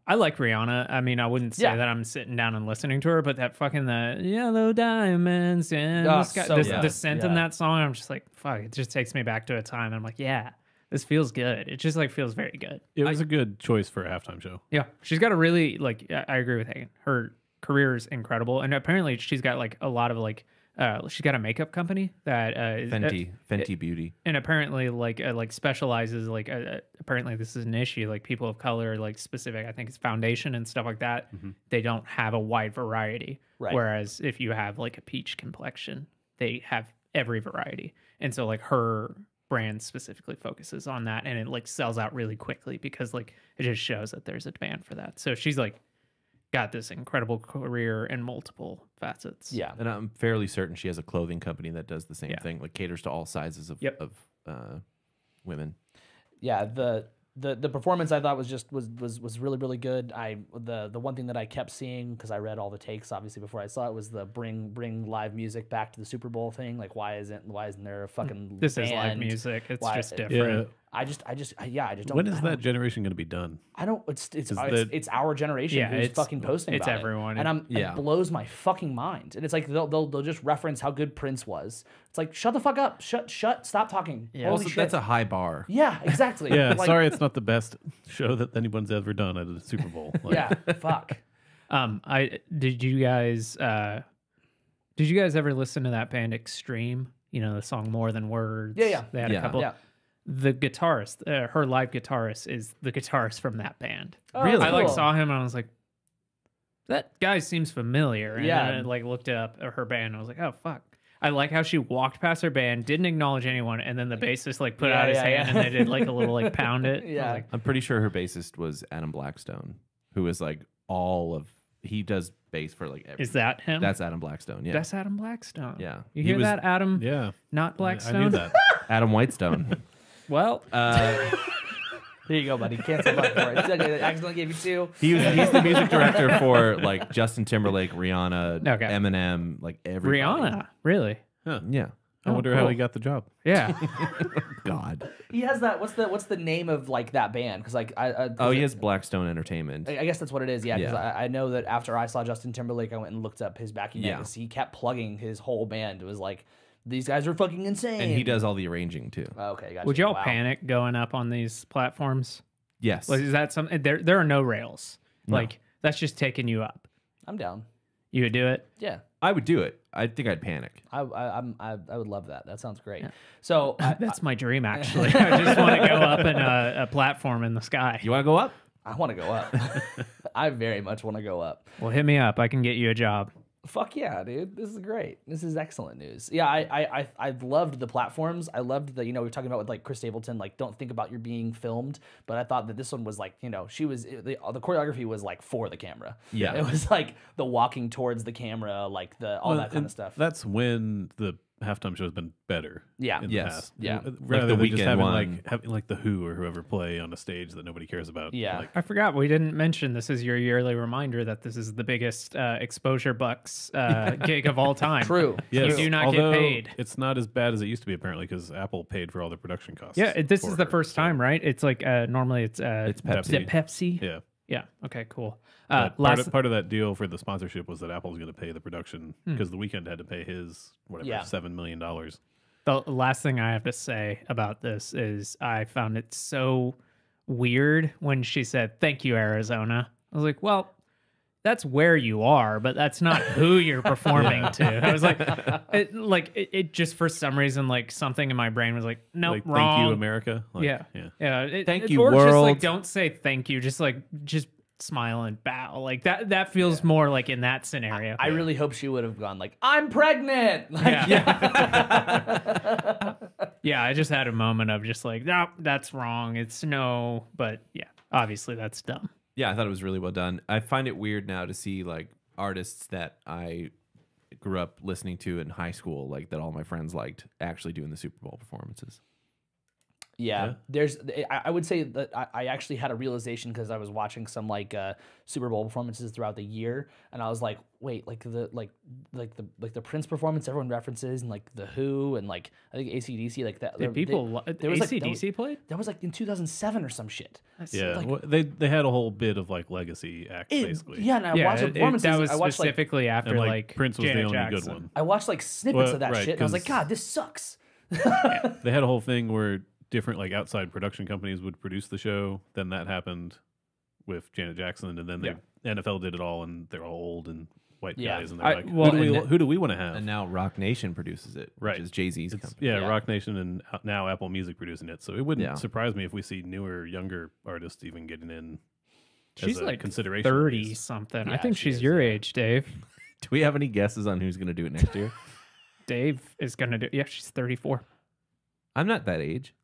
I like Rihanna. I mean, I wouldn't say that I'm sitting down and listening to her, but that fucking the yellow diamonds and the scent in that song, I'm just like, fuck, it just takes me back to a time. And I'm like, yeah, this feels good. It just like feels very good. It was a good choice for a halftime show. Yeah, she's got a really like. I agree with Hagen. Her career is incredible, and apparently she's got like a lot of like. She's got a makeup company that Fenty Beauty, and apparently like specializes like apparently this is an issue, like people of color, like specific, I think it's foundation and stuff like that. They don't have a wide variety, right. Whereas if you have like a peach complexion, they have every variety. And so like her brand specifically focuses on that, and it like sells out really quickly because like it just shows that there's a demand for that. So she's like got this incredible career in multiple facets. Yeah. And I'm fairly certain she has a clothing company that does the same thing, like caters to all sizes of women. Yeah, the performance I thought was really, really good. The one thing that I kept seeing, because I read all the takes obviously before I saw it, was the bring live music back to the Super Bowl thing. Like why isn't there a fucking this band? is live music. It's Why, just different. Yeah. I just don't. When is that generation going to be done? I don't. It's that- it's our generation who's fucking posting. It's about everyone. it. And it blows my fucking mind. And it's like they'll just reference how good Prince was. It's like shut the fuck up, shut, stop talking. Yeah. Holy Also, shit. that's a high bar. Yeah, exactly. Yeah, Like, sorry, it's not the best show that anyone's ever done at a Super Bowl. Like, Yeah, fuck. Did you guys ever listen to that band Extreme? You know, the song More Than Words. Yeah. They had a couple. Yeah. The guitarist, her live guitarist, is the guitarist from that band. Oh, Really? I like cool. saw him and I was like, that guy seems familiar. And Yeah. then I like looked up her band and I was like, oh fuck. I like how she walked past her band, didn't acknowledge anyone, and then the bassist like put out his hand and they did like a little like pound it. Yeah. I was like, I'm pretty sure her bassist was Adam Blackstone, who is like he does bass for like everything. is that him? That's Adam Blackstone. Yeah. That's Adam Blackstone. Yeah. You He hear was- that, Adam? yeah. Not Blackstone? I knew that. Adam Whitestone. Well, Here you go, buddy. Cancel button for it. I accidentally gave you two. He's the music director for like Justin Timberlake, Rihanna, Okay. Eminem, like everybody. Rihanna, really? Huh. Yeah. I wonder how cool. he got the job. Yeah. God. He has that. What's the name of like that band? Because like He has Blackstone Entertainment. I guess that's what it is. Yeah. Because Yeah. I know that after I saw Justin Timberlake, I went and looked up his backing band. Yeah. 'Cause he kept plugging his whole band. It was like these guys are fucking insane. And he does all the arranging too. Okay, gotcha. Would y'all Wow. panic going up on these platforms? Yes. Like, is that something? There are no rails. No. Like that's just taking you up. I'm down. You would do it? Yeah. I would do it. I think I'd panic. I would love that. That sounds great. So That's my dream, actually. I just want to go up in a platform in the sky. You want to go up? I want to go up. I very much want to go up. Well, hit me up. I can get you a job. Fuck yeah, dude. This is great. This is excellent news. Yeah, I loved the platforms. I loved the, we were talking about with like Chris Stapleton, like don't think about your being filmed. But I thought that this one was like, the choreography was like for the camera. Yeah. It was like the walking towards the camera, like all that kind of stuff. That's when the halftime show has been better. Yeah. In the Yes. past. Yeah. Rather the than just Weeknd having one. having like the Who or whoever play on a stage that nobody cares about. Yeah. Like, I forgot we didn't mention this is your yearly reminder that this is the biggest exposure bucks gig of all time. True. You do not get although paid. It's not as bad as it used to be apparently because Apple paid for all the production costs. Yeah, this for is the her, first so- time, right? It's like normally it's Pepsi. Is it Pepsi? Yeah. Yeah. Okay. Cool. But Last part of that deal for the sponsorship was that Apple was going to pay the production because the Weeknd had to pay his Yeah. $7 million. the last thing I have to say about this is I found it so weird when she said, "Thank you, Arizona." I was like, well, that's where you are, but that's not who you're performing to. I was like, it just for some reason, like something in my brain was like, nope, Like, wrong. thank you, America. Like, yeah. Thank you, or just like world. don't say thank you. Just smile and bow. Like that feels more like in that scenario. I really hope she would have gone like, I'm pregnant. Like, Yeah, I just had a moment of just like, no, that's wrong. It's no, but yeah, obviously that's dumb. Yeah, I thought it was really well done. I find it weird now to see like artists that I grew up listening to in high school, like that all my friends liked, actually doing the Super Bowl performances. Yeah, there's. I would say that I actually had a realization because I was watching some like Super Bowl performances throughout the year, and I was like, wait, like the Prince performance everyone references, and like the Who, and like I think AC/DC, like that. Did people there was AC/DC played? That was like in 2007 or some shit. Yeah, like, well, they had a whole bit of like legacy act basically. Yeah, and I watched the performances. That was I watched specifically after and, like Prince was Janet the only Jackson. good one. I watched like snippets of that right, shit, and I was like, 'cause- God, this sucks. They had a whole thing where different like outside production companies would produce the show. Then that happened with Janet Jackson, and then the NFL did it all, and they're all old and white guys, and they're like, who do we want to have? And now Rock Nation produces it, Right. which is Jay-Z's It's- company. yeah, Rock Nation and now Apple Music producing it. So it wouldn't Yeah. surprise me if we see newer, younger artists even getting in. She's as a like consideration. at 30 least. something. I Yeah, think she she's is, your age, Dave. Do we have any guesses on who's going to do it next year? Dave is gonna do. Yeah, she's 34. I'm not that age.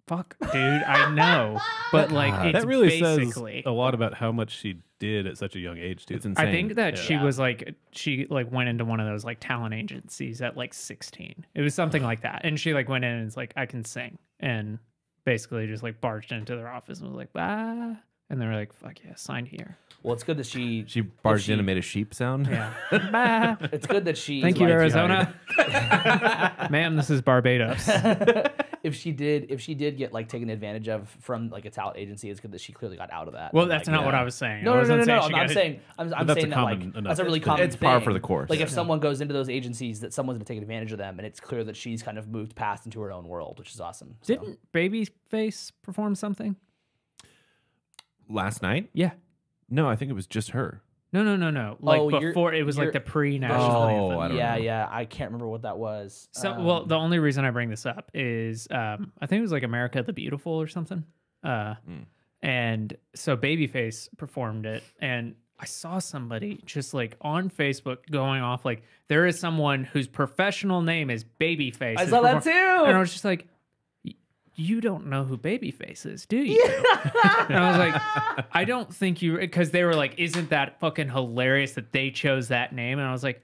Fuck, dude, I know, but like God. it's That really basically. says a lot about how much she did at such a young age, too. It's insane. I think that she Yeah. was like she like went into one of those like talent agencies at like 16. It was something like that, and she like went in and was like, I can sing, and basically just like barged into their office and was like, ah, and they were like, fuck yeah, sign here. Well, it's good that she barged in she- and made a sheep sound. Yeah, bah. It's good that she. Thank you, like, Arizona. Ma'am, this is Barbados. if she did get like taken advantage of from like a talent agency, it's good that she clearly got out of that. Well, And, that's like, not what I was saying. No, I no, wasn't no, no, no. saying she I'm got it. saying, I'm that's saying a that like common enough that's a really thing. common It's par thing. for the course. Like if someone goes into those agencies, that someone's gonna take advantage of them, and it's clear that she's kind of moved past into her own world, which is awesome. So. Didn't Babyface perform something? Last night? Yeah. No, I think it was just her. No. Like Oh, before, it was like you're- the pre-national Oh, anthem. I don't yeah, know. yeah, I can't remember what that was. So, well, the only reason I bring this up is I think it was like America the Beautiful or something. And so Babyface performed it, and I saw somebody just like on Facebook going off like, there is someone whose professional name is Babyface. I who's saw that perform-" too. And I was just like, you don't know who Babyface is, do you? And I was like, I don't think you, because they were like, isn't that fucking hilarious that they chose that name? And I was like,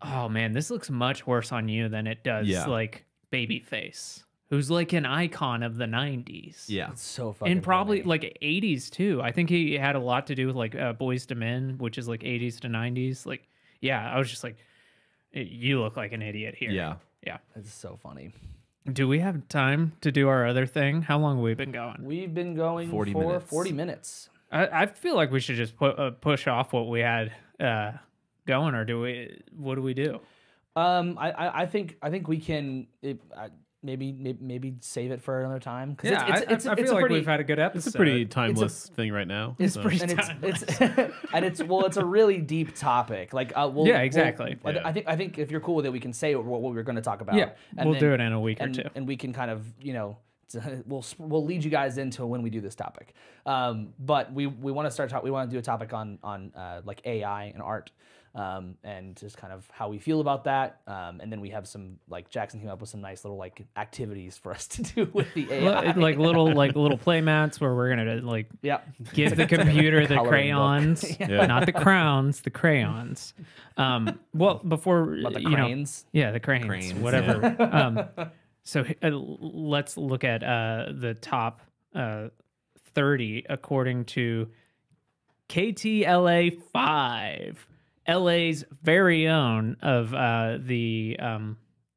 oh man, this looks much worse on you than it does like Babyface, who's like an icon of the 90s. Yeah. It's so fucking And probably funny. like 80s too. I think he had a lot to do with like Boys to Men, which is like 80s to 90s. Like, yeah, I was just like, you look like an idiot here. Yeah. Yeah. It's so funny. Do we have time to do our other thing? How long have we been going? We've been going 40 for minutes. 40 minutes. I feel like we should just push off what we had going, or what do we do? I think we can maybe save it for another time. Yeah, I feel like we've had a good episode. It's a pretty timeless thing right now. It's so. pretty and it's a really deep topic. Like Yeah, exactly. I think if you're cool with it, we can say what we're going to talk about. Yeah, and we'll do it in a week or two. and we can kind of we'll lead you guys into when we do this topic. But we want to start. We want to do a topic on like AI and art. And just kind of how we feel about that. And then we have some, like Jackson came up with some nice little like activities for us to do with the AI. like little play mats where we're gonna like give the computer the Coloring book. crayons, not the crowns, the crayons. Well, before About the you know, cranes. yeah, the cranes, Cranes, whatever. So let's look at the top 30 according to KTLA 5. LA's very own of the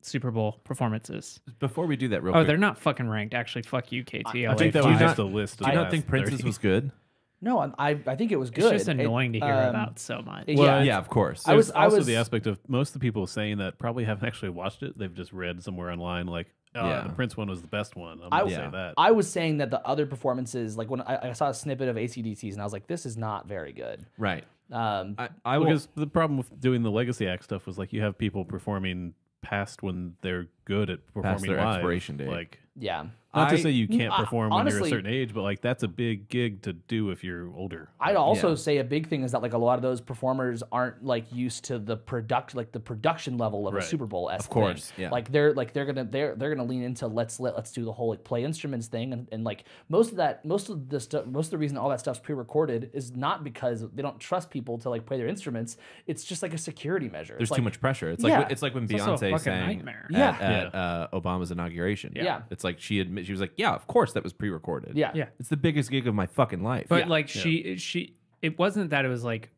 Super Bowl performances. Before we do that, real Oh, quick, they're not fucking ranked. Actually, fuck you, KTLA. I think that Do you was not- just a list. Of do you the not think last Prince's 30. was good? No, I think it was good. It's just annoying to hear um, about so much. Yeah, Yeah, of course. I was- There's also the aspect of most of the people saying that probably haven't actually watched it. They've just read somewhere online like, Yeah. the Prince one was the best one. I'm I gonna would say that. I was saying that the other performances, like when I saw a snippet of AC/DC's, and I was like, this is not very good. Right. I I will. Because the problem with doing the legacy act stuff was like you have people performing past when they're good at performing their live. expiration date. Like, Yeah. not to say you can't perform when you're honestly, a certain age, but like that's a big gig to do if you're older. I'd also say a big thing is that like a lot of those performers aren't like used to the production level of a Super Bowl. Of course, thing. yeah. Like they're gonna lean into let's do the whole like play instruments thing, and like most of the reason all that stuff's pre-recorded is not because they don't trust people to like play their instruments. It's just like a security measure. There's it's too like, much pressure. It's Yeah. like when It's also a Beyonce fucking sang nightmare. at Obama's inauguration. Yeah. It's like she was like, yeah, of course that was pre-recorded. Yeah. Yeah. It's the biggest gig of my fucking life. But like she it wasn't that it was like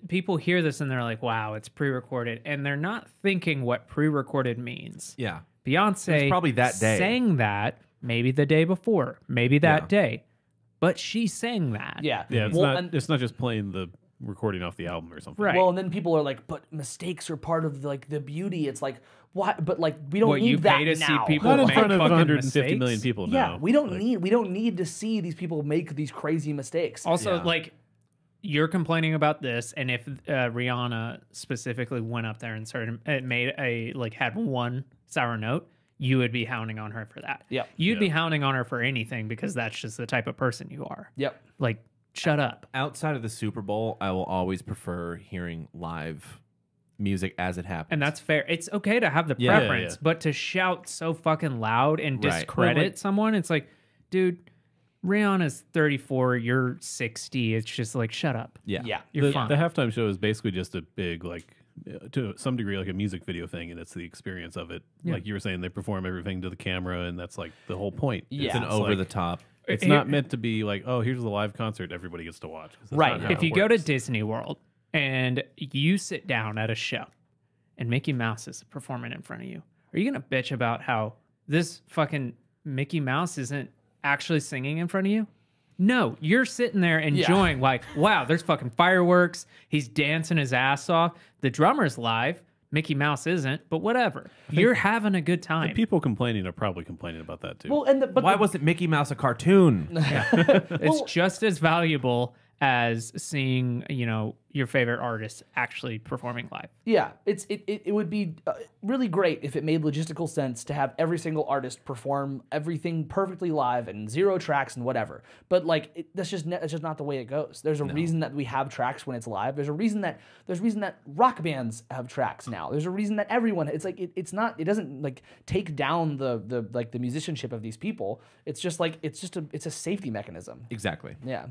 people hear this and they're like, wow, it's pre-recorded, and they're not thinking what pre-recorded means. yeah. Beyonce probably that day. sang that maybe the day before, maybe that day, but she sang that. Yeah. Yeah, it's Well, not. and- It's not just playing the recording off the album or something. Right. Well, and then people are like, but mistakes are part of like the beauty. It's like, what? But like, we don't What, need you that pay to see now. people Not in make front of fucking 150 million mistakes? people. Yeah, now. we don't need to see these people make these crazy mistakes. Also, Yeah. like, you're complaining about this, and if Rihanna specifically went up there and had one sour note, you would be hounding on her for that. Yep. You'd be hounding on her for anything because that's just the type of person you are. Yep. Like, shut up. Outside of the Super Bowl, I will always prefer hearing live music as it happens. And that's fair. It's okay to have the Yeah. preference, but to shout so fucking loud and Right. discredit Well, like- someone, it's like, dude, Rihanna's 34, you're 60. It's just like, shut up. yeah. Yeah. You're The fine. halftime show is basically just a big, like, to some degree, like a music video thing, and it's the experience of it. Yeah. Like you were saying, they perform everything to the camera, and that's like the whole point. Yeah. It's an It's over like- the top. It's Here- not meant to be like, oh, here's the live concert everybody gets to watch. 'Cause that's Right. not how If it you go to works. Disney World and you sit down at a show and Mickey Mouse is performing in front of you, are you going to bitch about how this fucking Mickey Mouse isn't actually singing in front of you? No, you're sitting there enjoying, like, wow, there's fucking fireworks. He's dancing his ass off. The drummer's live. Mickey Mouse isn't, but whatever. You're having a good The time. people complaining are probably complaining about that too. Well, and Why wasn't Mickey Mouse a cartoon? It's just as valuable as seeing, your favorite artist actually performing live. yeah, it would be really great if it made logistical sense to have every single artist perform everything perfectly live and 0 tracks and whatever. But like that's just not the way it goes. There's a reason that we have tracks when it's live. There's a reason that rock bands have tracks now. There's a reason that everyone. It's like it doesn't like take down the musicianship of these people. It's just like it's a safety mechanism. Exactly. Yeah.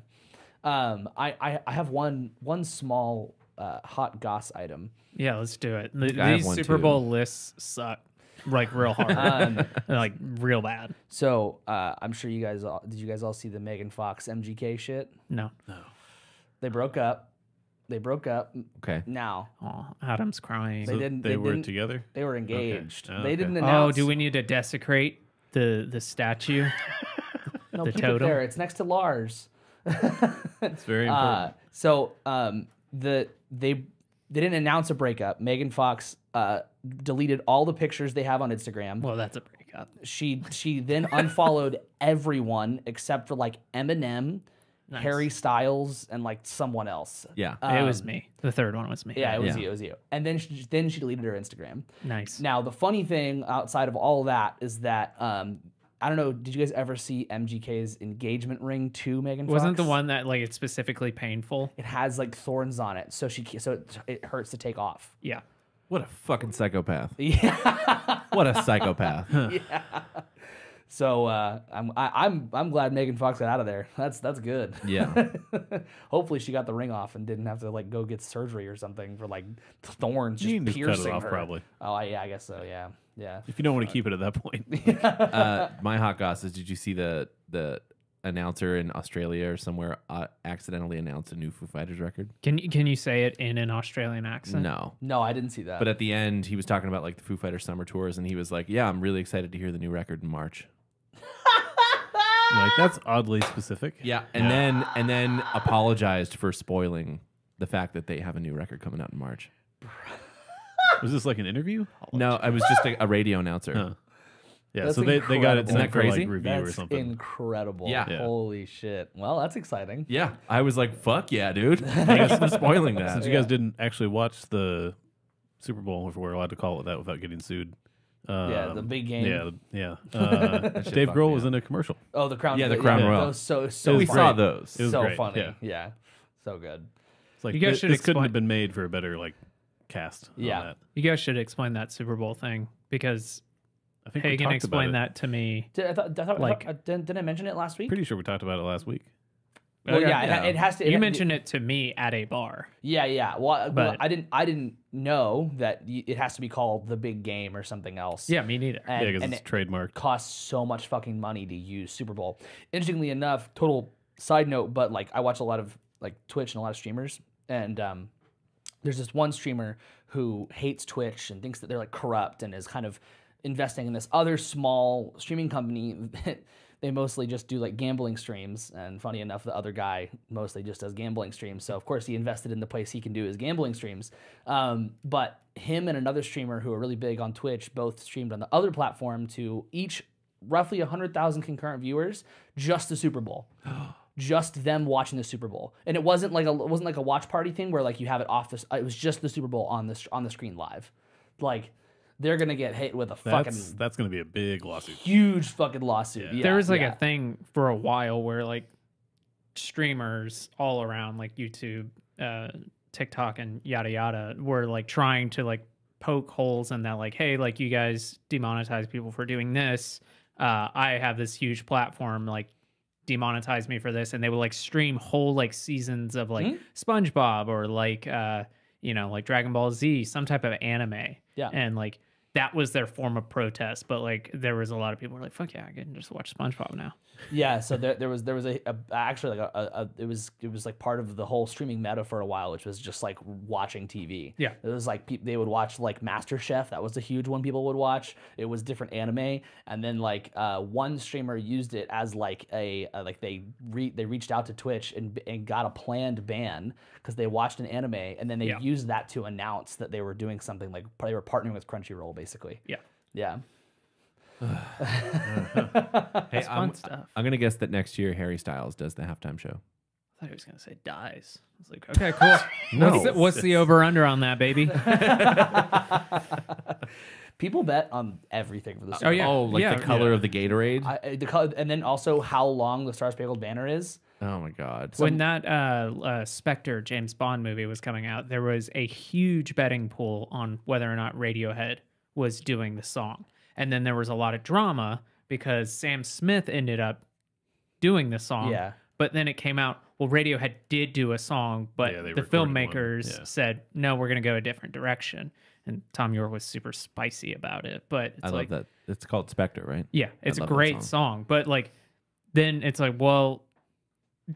I have one small hot goss item. Yeah, let's do it. I have These one Super too. Bowl lists suck, like real hard, like real bad. So I'm sure you guys did you guys all see the Megan Fox MGK shit? No. They broke up. Okay. Now Oh, Adam's crying. they didn't. they were together. They were engaged. Oh, They okay. didn't Oh, announce. do we need to desecrate the statue? No, the keep totem? it there. It's next to Lars. It's very important. They didn't announce a breakup. Megan Fox deleted all the pictures they have on Instagram. Well, that's a breakup. She then unfollowed everyone except for like Eminem, Nice. Harry Styles, and like someone else. Yeah. It was me. The third one was me. Yeah, it was Yeah. you. It was you. And then she deleted her Instagram. Nice. Now the funny thing outside of all of that is that I don't know. Did you guys ever see MGK's engagement ring to Megan Fox? Wasn't the one that like it's specifically painful? It has like thorns on it, so it hurts to take off. Yeah. What a fucking psychopath. Yeah. What a psychopath. So I'm glad Megan Fox got out of there. That's good. Yeah. Hopefully she got the ring off and didn't have to like go get surgery or something for like thorns You just can just piercing cut it off, her. probably. Oh yeah, I guess so. Yeah. If you don't want to keep it at that point. My hot goss is, did you see the announcer in Australia or somewhere accidentally announced a new Foo Fighters record? Can you say it in an Australian accent? No. No, I didn't see that. But at the end, he was talking about like the Foo Fighters summer tours, and he was like, "Yeah, I'm really excited to hear the new record in March." You're like, that's oddly specific. Yeah, and then apologized for spoiling the fact that they have a new record coming out in March. Was this like an interview? No, it was just a radio announcer. Huh. Yeah, That's so they got it incredible. sent Isn't that for crazy? like review or That's something. incredible. Yeah. Yeah. Holy shit. Well, that's exciting. Yeah, I was like, "Fuck yeah, dude!" Thanks for spoiling that. Since you guys didn't actually watch the Super Bowl, if we're allowed to call it that without getting sued, the big game. Yeah. shit Dave fucked Grohl me was up. in a commercial. Oh, the Crown. Yeah, the Crown Royal. Those so We funny. saw those. It was So great, funny. yeah. So good. It's like You guys it, should it couldn't explain- have been made for a better cast. on Yeah. that. You guys should explain that Super Bowl thing because I think we Hagen talked explained about it. that to me. Didn't I mention it last week? Pretty sure we talked about it last week. Well, Okay. yeah, it has to. You mentioned it to me at a bar. Yeah. Well, But- I didn't know that it has to be called the big game or something else. Yeah, me neither. And, Yeah, because and it's it trademarked. costs so much fucking money to use Super Bowl. Interestingly enough, total side note, but like I watch a lot of like Twitch and a lot of streamers, and there's this one streamer who hates Twitch and thinks that they're like corrupt and is kind of investing in this other small streaming company. They mostly just do like gambling streams, and funny enough, the other guy mostly just does gambling streams. So of course he invested in the place he can do his gambling streams. But him and another streamer who are really big on Twitch both streamed on the other platform to each roughly 100,000 concurrent viewers, just the Super Bowl. Just them watching the Super Bowl, and it wasn't like a watch party thing where like you have it off this. It was just the Super Bowl on the screen live. Like they're gonna get hit with a That's going to be a big lawsuit. huge fucking lawsuit. Yeah, There was like yeah. a thing for a while where like streamers all around like YouTube, TikTok and yada yada were like trying to like poke holes in that, like, hey, like you guys demonetize people for doing this. I have this huge platform, like demonetize me for this, and they would like stream whole like seasons of like SpongeBob or like like Dragon Ball Z, some type of anime. Yeah. And like that was their form of protest, but like there was a lot of people who were like, fuck yeah, I can just watch SpongeBob now. Yeah, so there was actually like it was like part of the whole streaming meta for a while, which was just like watching TV. Yeah. It was like they would watch like MasterChef. That was a huge one people would watch. It was different anime, and then like one streamer used it as like they reached out to Twitch and got a planned ban because they watched an anime, and then they used that to announce that they were doing something, like they were partnering with Crunchyroll basically. Yeah. Yeah. Hey, Fun stuff. I'm gonna guess that next year Harry Styles does the halftime show. I thought he was gonna say dies. I was like, okay, cool. No. What's the over under on that, baby? People bet on everything for the Super Oh, yeah. Oh, like Yeah. the color of the Gatorade. The color, and then also how long the Star Spangled Banner is. Oh my god. When that Spectre James Bond movie was coming out, there was a huge betting pool on whether or not Radiohead was doing the song. And then there was a lot of drama because Sam Smith ended up doing the song. Yeah. But then it came out, well, Radiohead did do a song, but Yeah, they the recorded filmmakers one. Yeah. said, no, we're going to go a different direction. And Tom York was super spicy about it. But it's I like, love that. It's called Spectre, right? yeah, it's a love that great song. But like, then it's like, well,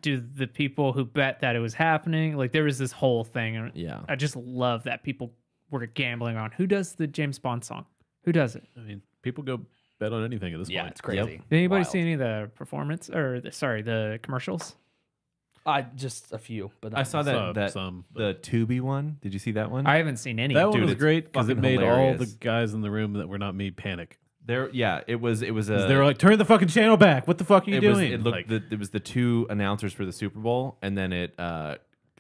do the people who bet that it was happening, like there was this whole thing. And Yeah. I just love that people were gambling on who does the James Bond song? Who does it? I mean, people go bet on anything at this Yeah, point. it's crazy. Did anybody Wild. see any of the performance or the commercials? Just a few, but I saw that Some, the Tubi one. Did you see that one? I haven't seen any. That one Dude, was it's great because it fucking made all hilarious. the guys in the room that were not me panic. It was a. 'Cause they were like, "Turn the fucking channel back! What the fuck are you doing?" It was the two announcers for the Super Bowl, and then it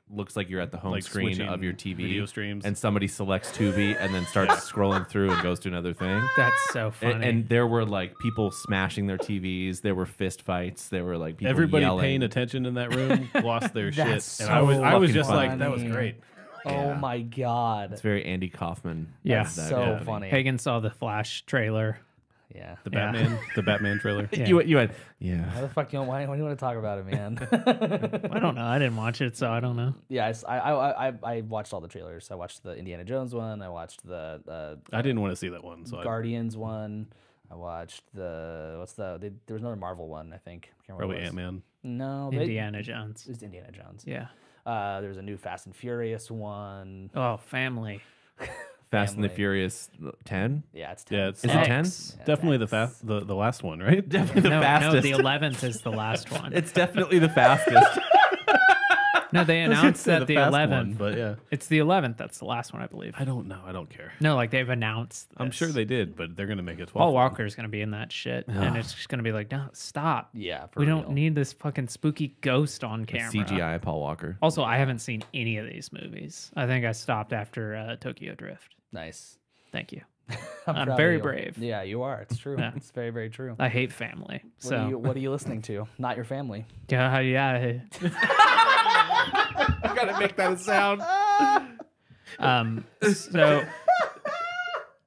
looks like you're at the home Like screen switching of your TV video streams. and somebody selects Tubi and then starts scrolling through and goes to another thing. That's so funny. And there were like people smashing their TVs. There were fist fights. There were like people Everybody yelling. paying attention in that room lost their shit, That's and so I was fucking just like, funny. "That was great." Oh my god, It's very Andy Kaufman. Yeah. That's so happening. funny. Hagen saw the Flash trailer. Yeah. The Yeah. Batman trailer. Yeah. You went, yeah. How the fuck why do you want to talk about it, man? I don't know. I didn't watch it, so I don't know. Yeah, I watched all the trailers. I watched the Indiana Jones one. I watched the I didn't want to see that one, so Guardians one. I watched there was another Marvel one, I think. I can't remember probably what it was. Ant-Man. No, Indiana Jones. It was Indiana Jones. Yeah. There's a new Fast and Furious one. Oh, family. Fast and the Family. Furious 10? Yeah, it's 10. Yeah, it's Is it 10? X. Yeah, definitely the X. the last one, right? Definitely the No, fastest. the 11th is the last one. It's definitely the fastest. No, they announced that the fast 11th. one, but yeah, It's the 11th. That's the last one, I believe. I don't know. I don't care. No, like they've announced. I'm this. sure they did, but they're gonna make it 12. Paul Walker's going to be in that shit. And it's just going to be like, no, stop. Yeah, for We real. don't need this fucking spooky ghost on camera. CGI Paul Walker. Also, I haven't seen any of these movies. I think I stopped after Tokyo Drift. Nice. Thank you. I'm proud of very you. brave. Yeah, you are. It's true. Yeah. It's very, very true. I hate family. What are you listening to? Not your family. Yeah. I gotta make that a sound. So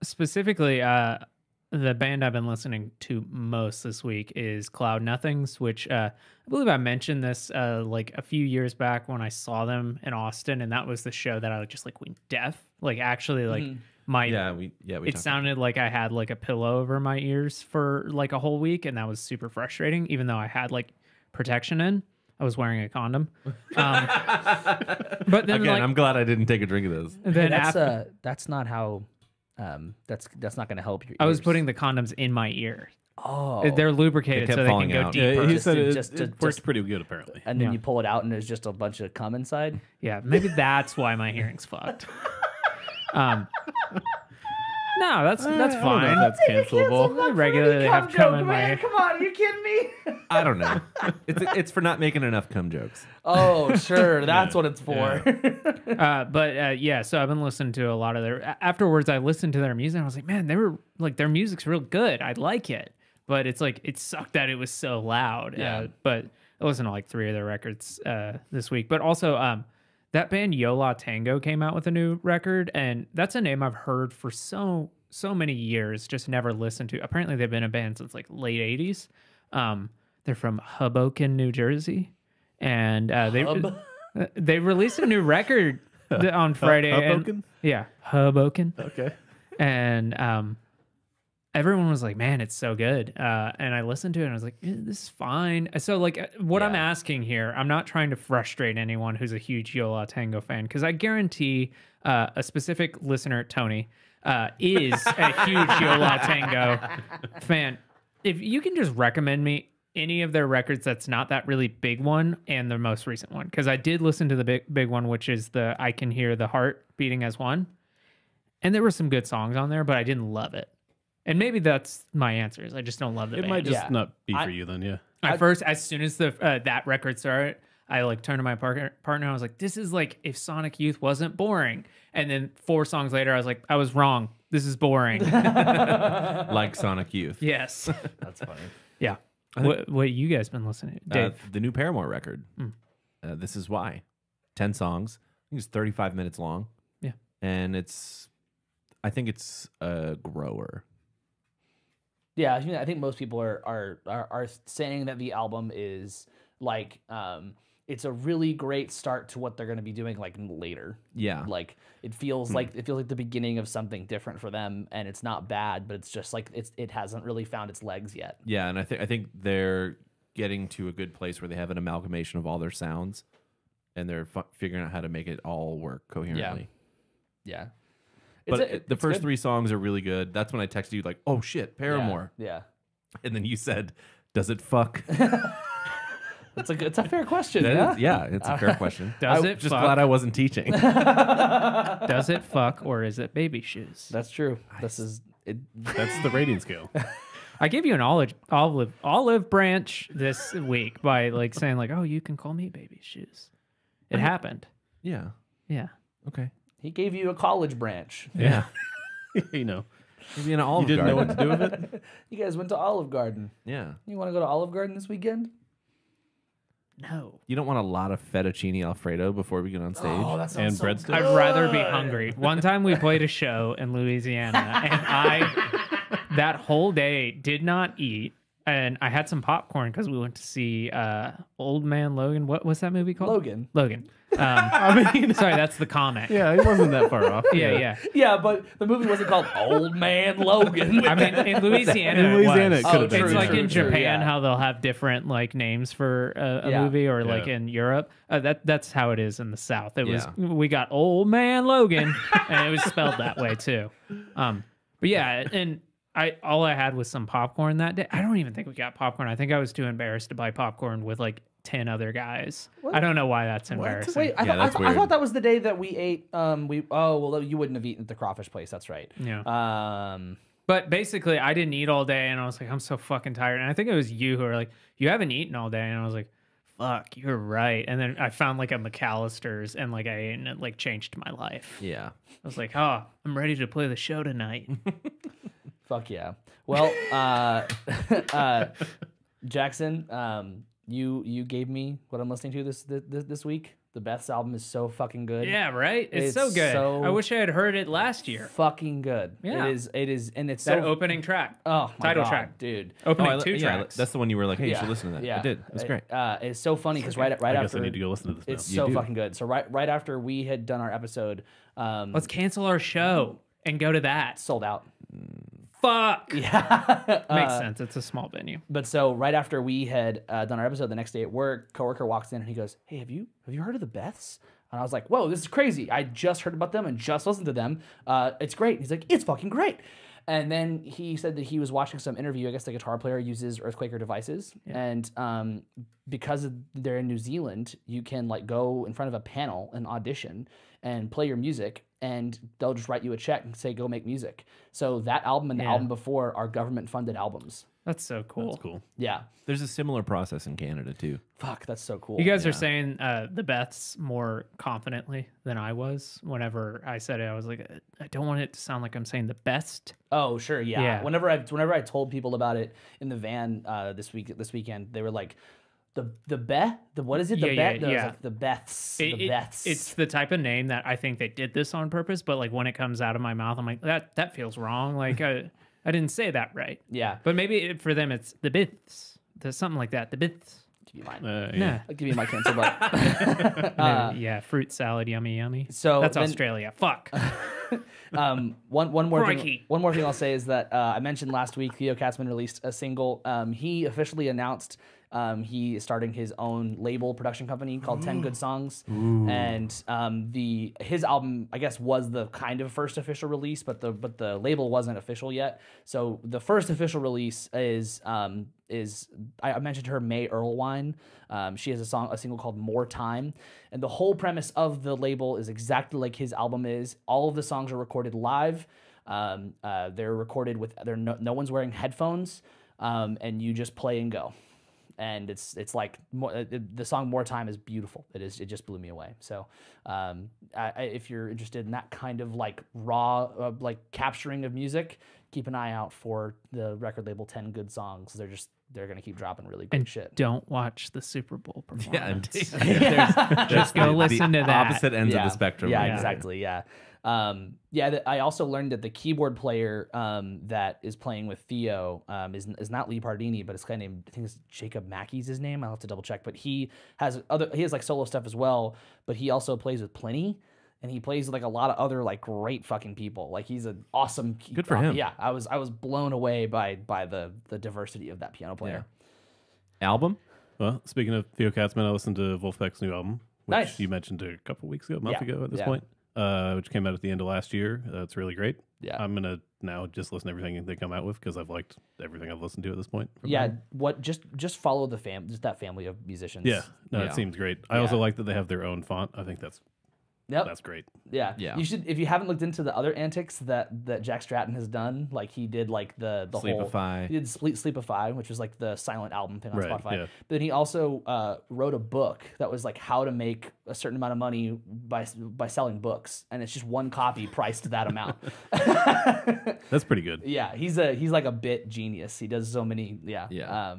specifically, the band I've been listening to most this week is Cloud Nothings, which I believe I mentioned this like a few years back when I saw them in Austin, and that was the show that I just like went deaf. Like actually, like my We it sounded like I had like a pillow over my ears for like a whole week, and that was super frustrating. Even though I had like protection in, I was wearing a condom. But then, Again, like, I'm glad I didn't take a drink of this. then That's not how. That's not going to help your. I was ears. putting the condoms in my ear. Oh, They're lubricated They kept so they can falling go out. deeper. Yeah, he Just said to- it, just to- it worked just- pretty good, apparently. and then Yeah. you pull it out, and there's just a bunch of cum inside. Yeah, maybe that's why my hearing's fucked. No, that's I don't know fine. if that's cancelable. I regularly have cum in my. Come on, are you kidding me? I don't know. It's for not making enough cum jokes. Oh, sure, that's what it's for. Yeah, so I've been listening to a lot of their. Afterwards, I listened to their music. And I was like, man, they were like their music's real good. I like it, but it's like it sucked that it was so loud. Yeah. But I listened to like 3 of their records this week. But also, that band Yola Tango came out with a new record, and that's a name I've heard for so many years, just never listened to. Apparently, they've been a band since like late '80s. They're from Hoboken, New Jersey, and they released a new record on Friday. Hoboken? Yeah, Hoboken. Okay. And everyone was like, man, it's so good. And I listened to it and I was like, this is fine. So like what I'm asking here, I'm not trying to frustrate anyone who's a huge Yola Tango fan, because I guarantee a specific listener, Tony, is a huge Yola Tango fan. If you can just recommend me any of their records that's not that really big one and the most recent one, because I did listen to the big one, which is the I Can Hear the Heart Beating as One. And there were some good songs on there, but I didn't love it. And maybe that's my answer, is I just don't love the It band. might just Yeah. not be for you then, yeah. As soon as the that record started, I like turned to my partner. I was like, "This is like if Sonic Youth wasn't boring." And then 4 songs later, I was like, "I was wrong. This is boring." Like Sonic Youth. Yes. That's funny. Yeah. What you guys been listening to, Dave? The new Paramore record. This Is Why. 10 songs. I think it's 35 minutes long. Yeah. And I think it's a grower. Yeah, I think most people are saying that the album is like it's a really great start to what they're going to be doing like later. Yeah. Like it feels like the beginning of something different for them, and it's not bad, but it's just like it hasn't really found its legs yet. Yeah, and I think they're getting to a good place where they have an amalgamation of all their sounds, and they're figuring out how to make it all work coherently. Yeah. But the it's first good. 3 songs are really good. That's when I texted you like, "Oh shit, Paramore," Yeah. and then you said, "Does it fuck?" It's a fair question. It's a fair question. Does I'm it just fuck? glad I wasn't teaching. Does it fuck or is it baby shoes? That's true. This is it. That's the rating scale. I gave you an olive branch this week by like saying like, "Oh, you can call me baby shoes." It happened. Yeah. Yeah. Okay. He gave you a college branch. Yeah. You know. Maybe an You Olive didn't know Garden. what to do with it? You guys went to Olive Garden. Yeah. You want to go to Olive Garden this weekend? No. You don't want a lot of fettuccine Alfredo before we get on stage. Oh, that And sounds so breadsticks? good. I'd rather be hungry. One time we played a show in Louisiana, and I that whole day did not eat, and I had some popcorn because we went to see Old Man Logan. What's that movie called? Logan. I mean, Sorry, that's the comic. yeah, it wasn't that far off. Yeah. Yeah, but the movie wasn't called Old Man Logan. I mean, in Louisiana, In Louisiana, it it was. could have Oh, been. It's true, like true, in true, Japan yeah. how they'll have different like names for a Yeah. movie, or like Yeah. in Europe. That's how it is in the South. It was Yeah. we got Old Man Logan, and it was spelled that way too. But yeah, and all I had was some popcorn that day. I don't even think we got popcorn. I think I was too embarrassed to buy popcorn with like 10 other guys. I don't know why that's embarrassing. Wait, I, Yeah, thought, that's I, weird. I thought that was the day that we ate. You wouldn't have eaten at the crawfish place. That's right. Yeah. But basically, I didn't eat all day, and I was like, I'm so fucking tired. And I think it was you who were like, you haven't eaten all day, and I was like, fuck, you're right. And then I found like a McAllister's and it like changed my life. Yeah. I was like, oh, I'm ready to play the show tonight. Fuck yeah. Well, Jackson, you gave me what I'm listening to this week. The Beths album is so fucking good. Yeah, right? It's so good. I wish I had heard it last year. Fucking good. Yeah. It is, and it's That so opening track. oh my title God, track. dude. Opening two tracks. That's the one you were like, hey, you should listen to that. Yeah, I did. It was great. It's so funny because right I guess after I need to go listen to this. it's now. so fucking good. So right after we had done our episode, Let's cancel our show and go to that. sold out. Fuck. Yeah. Makes sense. It's a small venue. But so right after we had done our episode, the next day at work, coworker walks in and he goes, "Hey, have you heard of the Beths?" And I was like, "Whoa, this is crazy! I just heard about them and just listened to them. It's great." And he's like, "It's fucking great." And then he said that he was watching some interview. I guess the guitar player uses Earthquaker devices, and because they're in New Zealand, you can like go in front of a panel and audition and play your music, and they'll just write you a check and say, "Go make music." So that album and the album before are government-funded albums. That's so cool. That's cool. Yeah. There's a similar process in Canada too. Fuck, that's so cool. You guys are saying the Beths more confidently than I was. Whenever I said it, I was like, I don't want it to sound like I'm saying the best. Oh, sure, yeah. Yeah. Whenever I told people about it in the van this weekend, they were like, the what is it? The Yeah, Beth? yeah, I was yeah. like, the Beths. The Beths. It's the type of name that I think they did this on purpose, but like when it comes out of my mouth, I'm like, that feels wrong. Like I didn't say that right. yeah. But maybe for them it's the Beths. There's something like that. The Beths. Give you mine. Nah. I'll give you my cancel button. Yeah, fruit salad, yummy, yummy. So that's then- Australia. Fuck. One more Crikey. thing I'll say is that I mentioned last week Theo Katzman released a single. He officially announced he is starting his own label production company called 10 Good Songs. And his album I guess was the kind of first official release, but the label wasn't official yet. So the first official release is I mentioned her, May Erlewine. She has a single called More Time, and the whole premise of the label is exactly like his album is. All of the songs are recorded live. They're recorded with no one's wearing headphones, and you just play and go. And it's like the song More Time is beautiful. It just blew me away. So if you're interested in that kind of like raw like capturing of music, keep an eye out for the record label 10 Good Songs. They're gonna keep dropping really good shit. Don't watch the Super Bowl performance. Yeah, Just go listen to that. Opposite ends of the spectrum. Yeah, right? exactly. Yeah. I also learned that the keyboard player that is playing with Theo is not Lee Pardini, but it's a guy named, I think it's Jacob Mackey's his name. I'll have to double check. But he has like solo stuff as well. But he also plays with Pliny, and he plays with like a lot of other like great fucking people. Like he's an awesome. Good for him. Yeah, I was blown away by the diversity of that piano player. Album? Well, speaking of Theo Katzman, I listened to Vulfpeck's new album, which Nice. you mentioned a couple weeks ago, a month Yeah, ago at this yeah. point, which came out at the end of last year. It's really great. Yeah. I'm gonna now just listen to everything they come out with because I've liked everything I've listened to at this point. from Yeah, them. what just follow just that family of musicians. Yeah. No, Yeah. it seems great. I also like that they have their own font. I think that's great. Yeah. Yeah. You should, if you haven't looked into the other antics that Jack Stratton has done, like he did like the Sleepify. whole, he did Sleepify, which was like the silent album thing on Right, Spotify. yeah. But then he also wrote a book that was like how to make a certain amount of money by selling books, and it's just one copy priced that amount. That's pretty good. Yeah, he's like a bit genius. He does so many. Yeah. Yeah.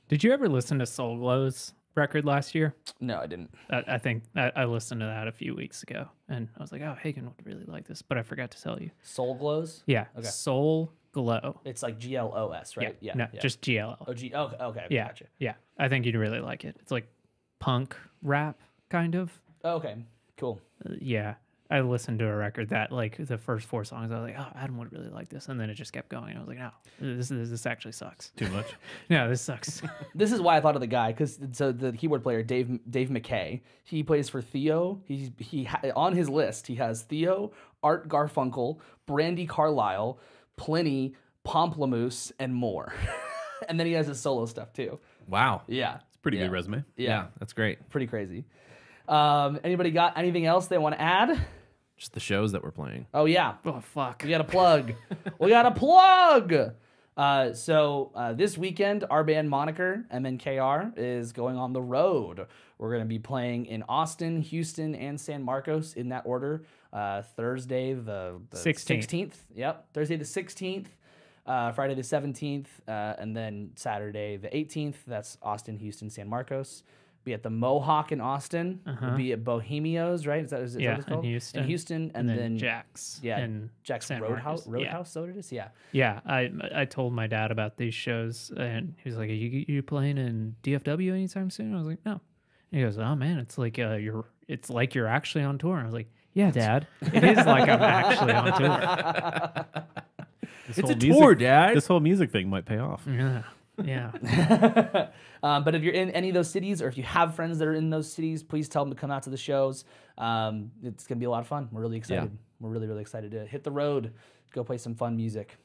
Did you ever listen to Soul Glow's record last year? No, I didn't. I think I listened to that a few weeks ago, and I was like, oh, Hagen would really like this, but I forgot to tell you. Soul Glows. Yeah, Okay. Soul Glow. It's like GLOS, right? Yeah. No, just GLL. Okay. Yeah, Gotcha. yeah. I think you'd really like it. It's like punk rap, kind of. Okay. Cool. Yeah. I listened to a record that, like, the first 4 songs, I was like, oh, Adam would really like this. And then it just kept going. I was like, no, this actually sucks. Too much. No, this sucks. This is why I thought of the guy, because so the keyboard player Dave McKay, he plays for Theo. On his list he has Theo, Art Garfunkel, Brandy Carlisle, Pliny, Pomplamoose, and more. And then he has his solo stuff too. Wow. Yeah, It's a pretty good resume. Yeah, that's great. pretty crazy. Anybody got anything else they want to add? Just the shows that we're playing. Oh yeah, Oh, fuck. we got a plug. We got a plug. So this weekend, our band moniker, MNKR, is going on the road. We're going to be playing in Austin, Houston, and San Marcos in that order. Thursday the 16th. Yep, Thursday the 16th. Friday the 17th, and then Saturday the 18th. That's Austin, Houston, San Marcos. Be at the Mohawk in Austin. We'll be at Bohemios, right? Is that what it's called? In Houston, and then Jack's. Yeah, in Jack's San Roadhouse. Marcos. Roadhouse, so it is. Yeah. Yeah, I told my dad about these shows, and he was like, "Are you playing in DFW anytime soon?" I was like, "No." And he goes, "Oh man, it's like you're actually on tour." I was like, "Yeah, Dad, it is like I'm actually on tour." It's a tour, Dad. This whole music thing might pay off. Yeah. But if you're in any of those cities, or if you have friends that are in those cities, please tell them to come out to the shows. It's gonna be a lot of fun. We're really excited. Yeah. We're really, really excited to hit the road, go play some fun music.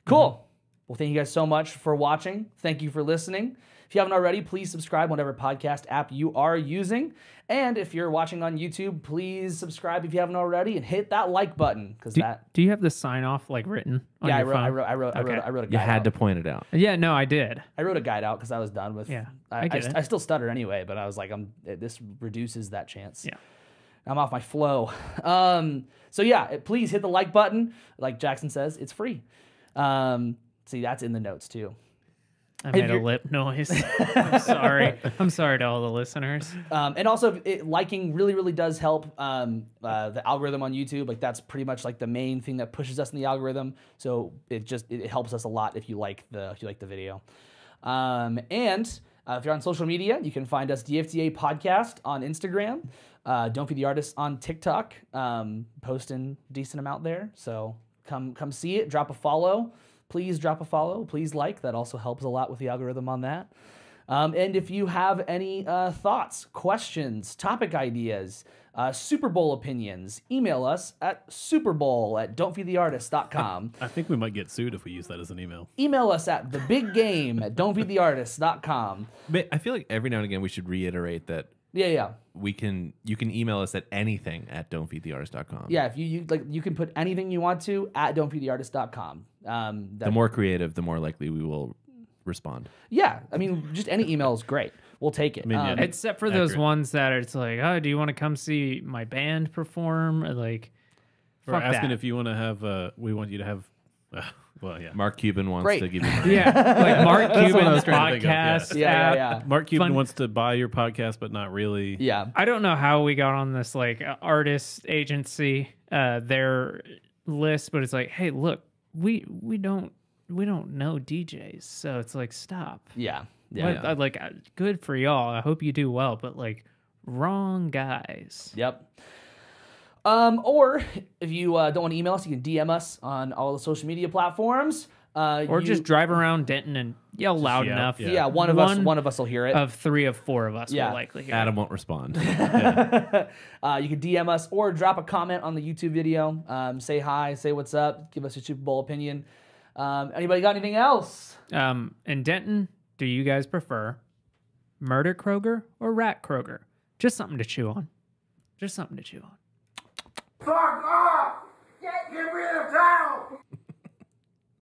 Cool. Well, thank you guys so much for watching. Thank you for listening. If you haven't already, please subscribe on whatever podcast app you are using. And if you're watching on YouTube, please subscribe if you haven't already, and hit that like button, because Do you have the sign off like written on yeah, your phone? I wrote a guide. You had out. to point it out. Yeah, no, I did. I wrote a guide out because I was done with. Yeah, I still stutter anyway, but I was like, this reduces that chance. Yeah. I'm off my flow. So yeah, please hit the like button. Like Jackson says, it's free. See, that's in the notes too. I made a lip noise. I'm sorry. I'm sorry to all the listeners. And also, liking really, really does help the algorithm on YouTube. Like, that's pretty much like the main thing that pushes us in the algorithm. So it helps us a lot if you like the video. And if you're on social media, you can find us DFTA Podcast on Instagram. Don't Feed the Artist on TikTok. Posting decent amount there. So come see it. Drop a follow. Please drop a follow. Please like. That also helps a lot with the algorithm on that. And if you have any thoughts, questions, topic ideas, Super Bowl opinions, email us at superbowl@don'tfeedtheartist.com. I think we might get sued if we use that as an email. Email us at thebigGame@don'tfeedtheartist.com. But I feel like every now and again we should reiterate that Yeah. you can email us at anything at don'tfeedtheartist.com. Yeah, if you can put anything you want to at don'tfeedtheartist.com. The more creative, the more likely we will respond. Yeah, I mean, just any email is great. We'll take it. I mean, yeah. Except for those ones that it's like, oh, do you want to come see my band perform? Or like, Or fuck asking that. if you want to have, we want you to have, well, yeah. Mark Cuban wants Great. to give you money. Yeah, like Mark what I was Cuban's trying to think of, yeah. podcast. Yeah. app. Mark Cuban Fun- wants to buy your podcast, but not really. Yeah. I don't know how we got on this like artist agency, their list, but it's like, hey, look, we don't know DJs, so it's like, stop. Yeah. Like, good for y'all. I hope you do well, but like, wrong guys. Yep. Or if you don't want to email us, you can DM us on all the social media platforms. Or just drive around Denton and yell loud yell, enough. yeah. Yeah, one of us will hear it. Of 3 of 4 of us Yeah. will likely hear Adam it. won't respond. You can DM us or drop a comment on the YouTube video. Say hi, say what's up, give us your Super Bowl opinion. Anybody got anything else? In Denton, do you guys prefer Murder Kroger or Rat Kroger? Just something to chew on. Just something to chew on. Fuck off! Get rid of town!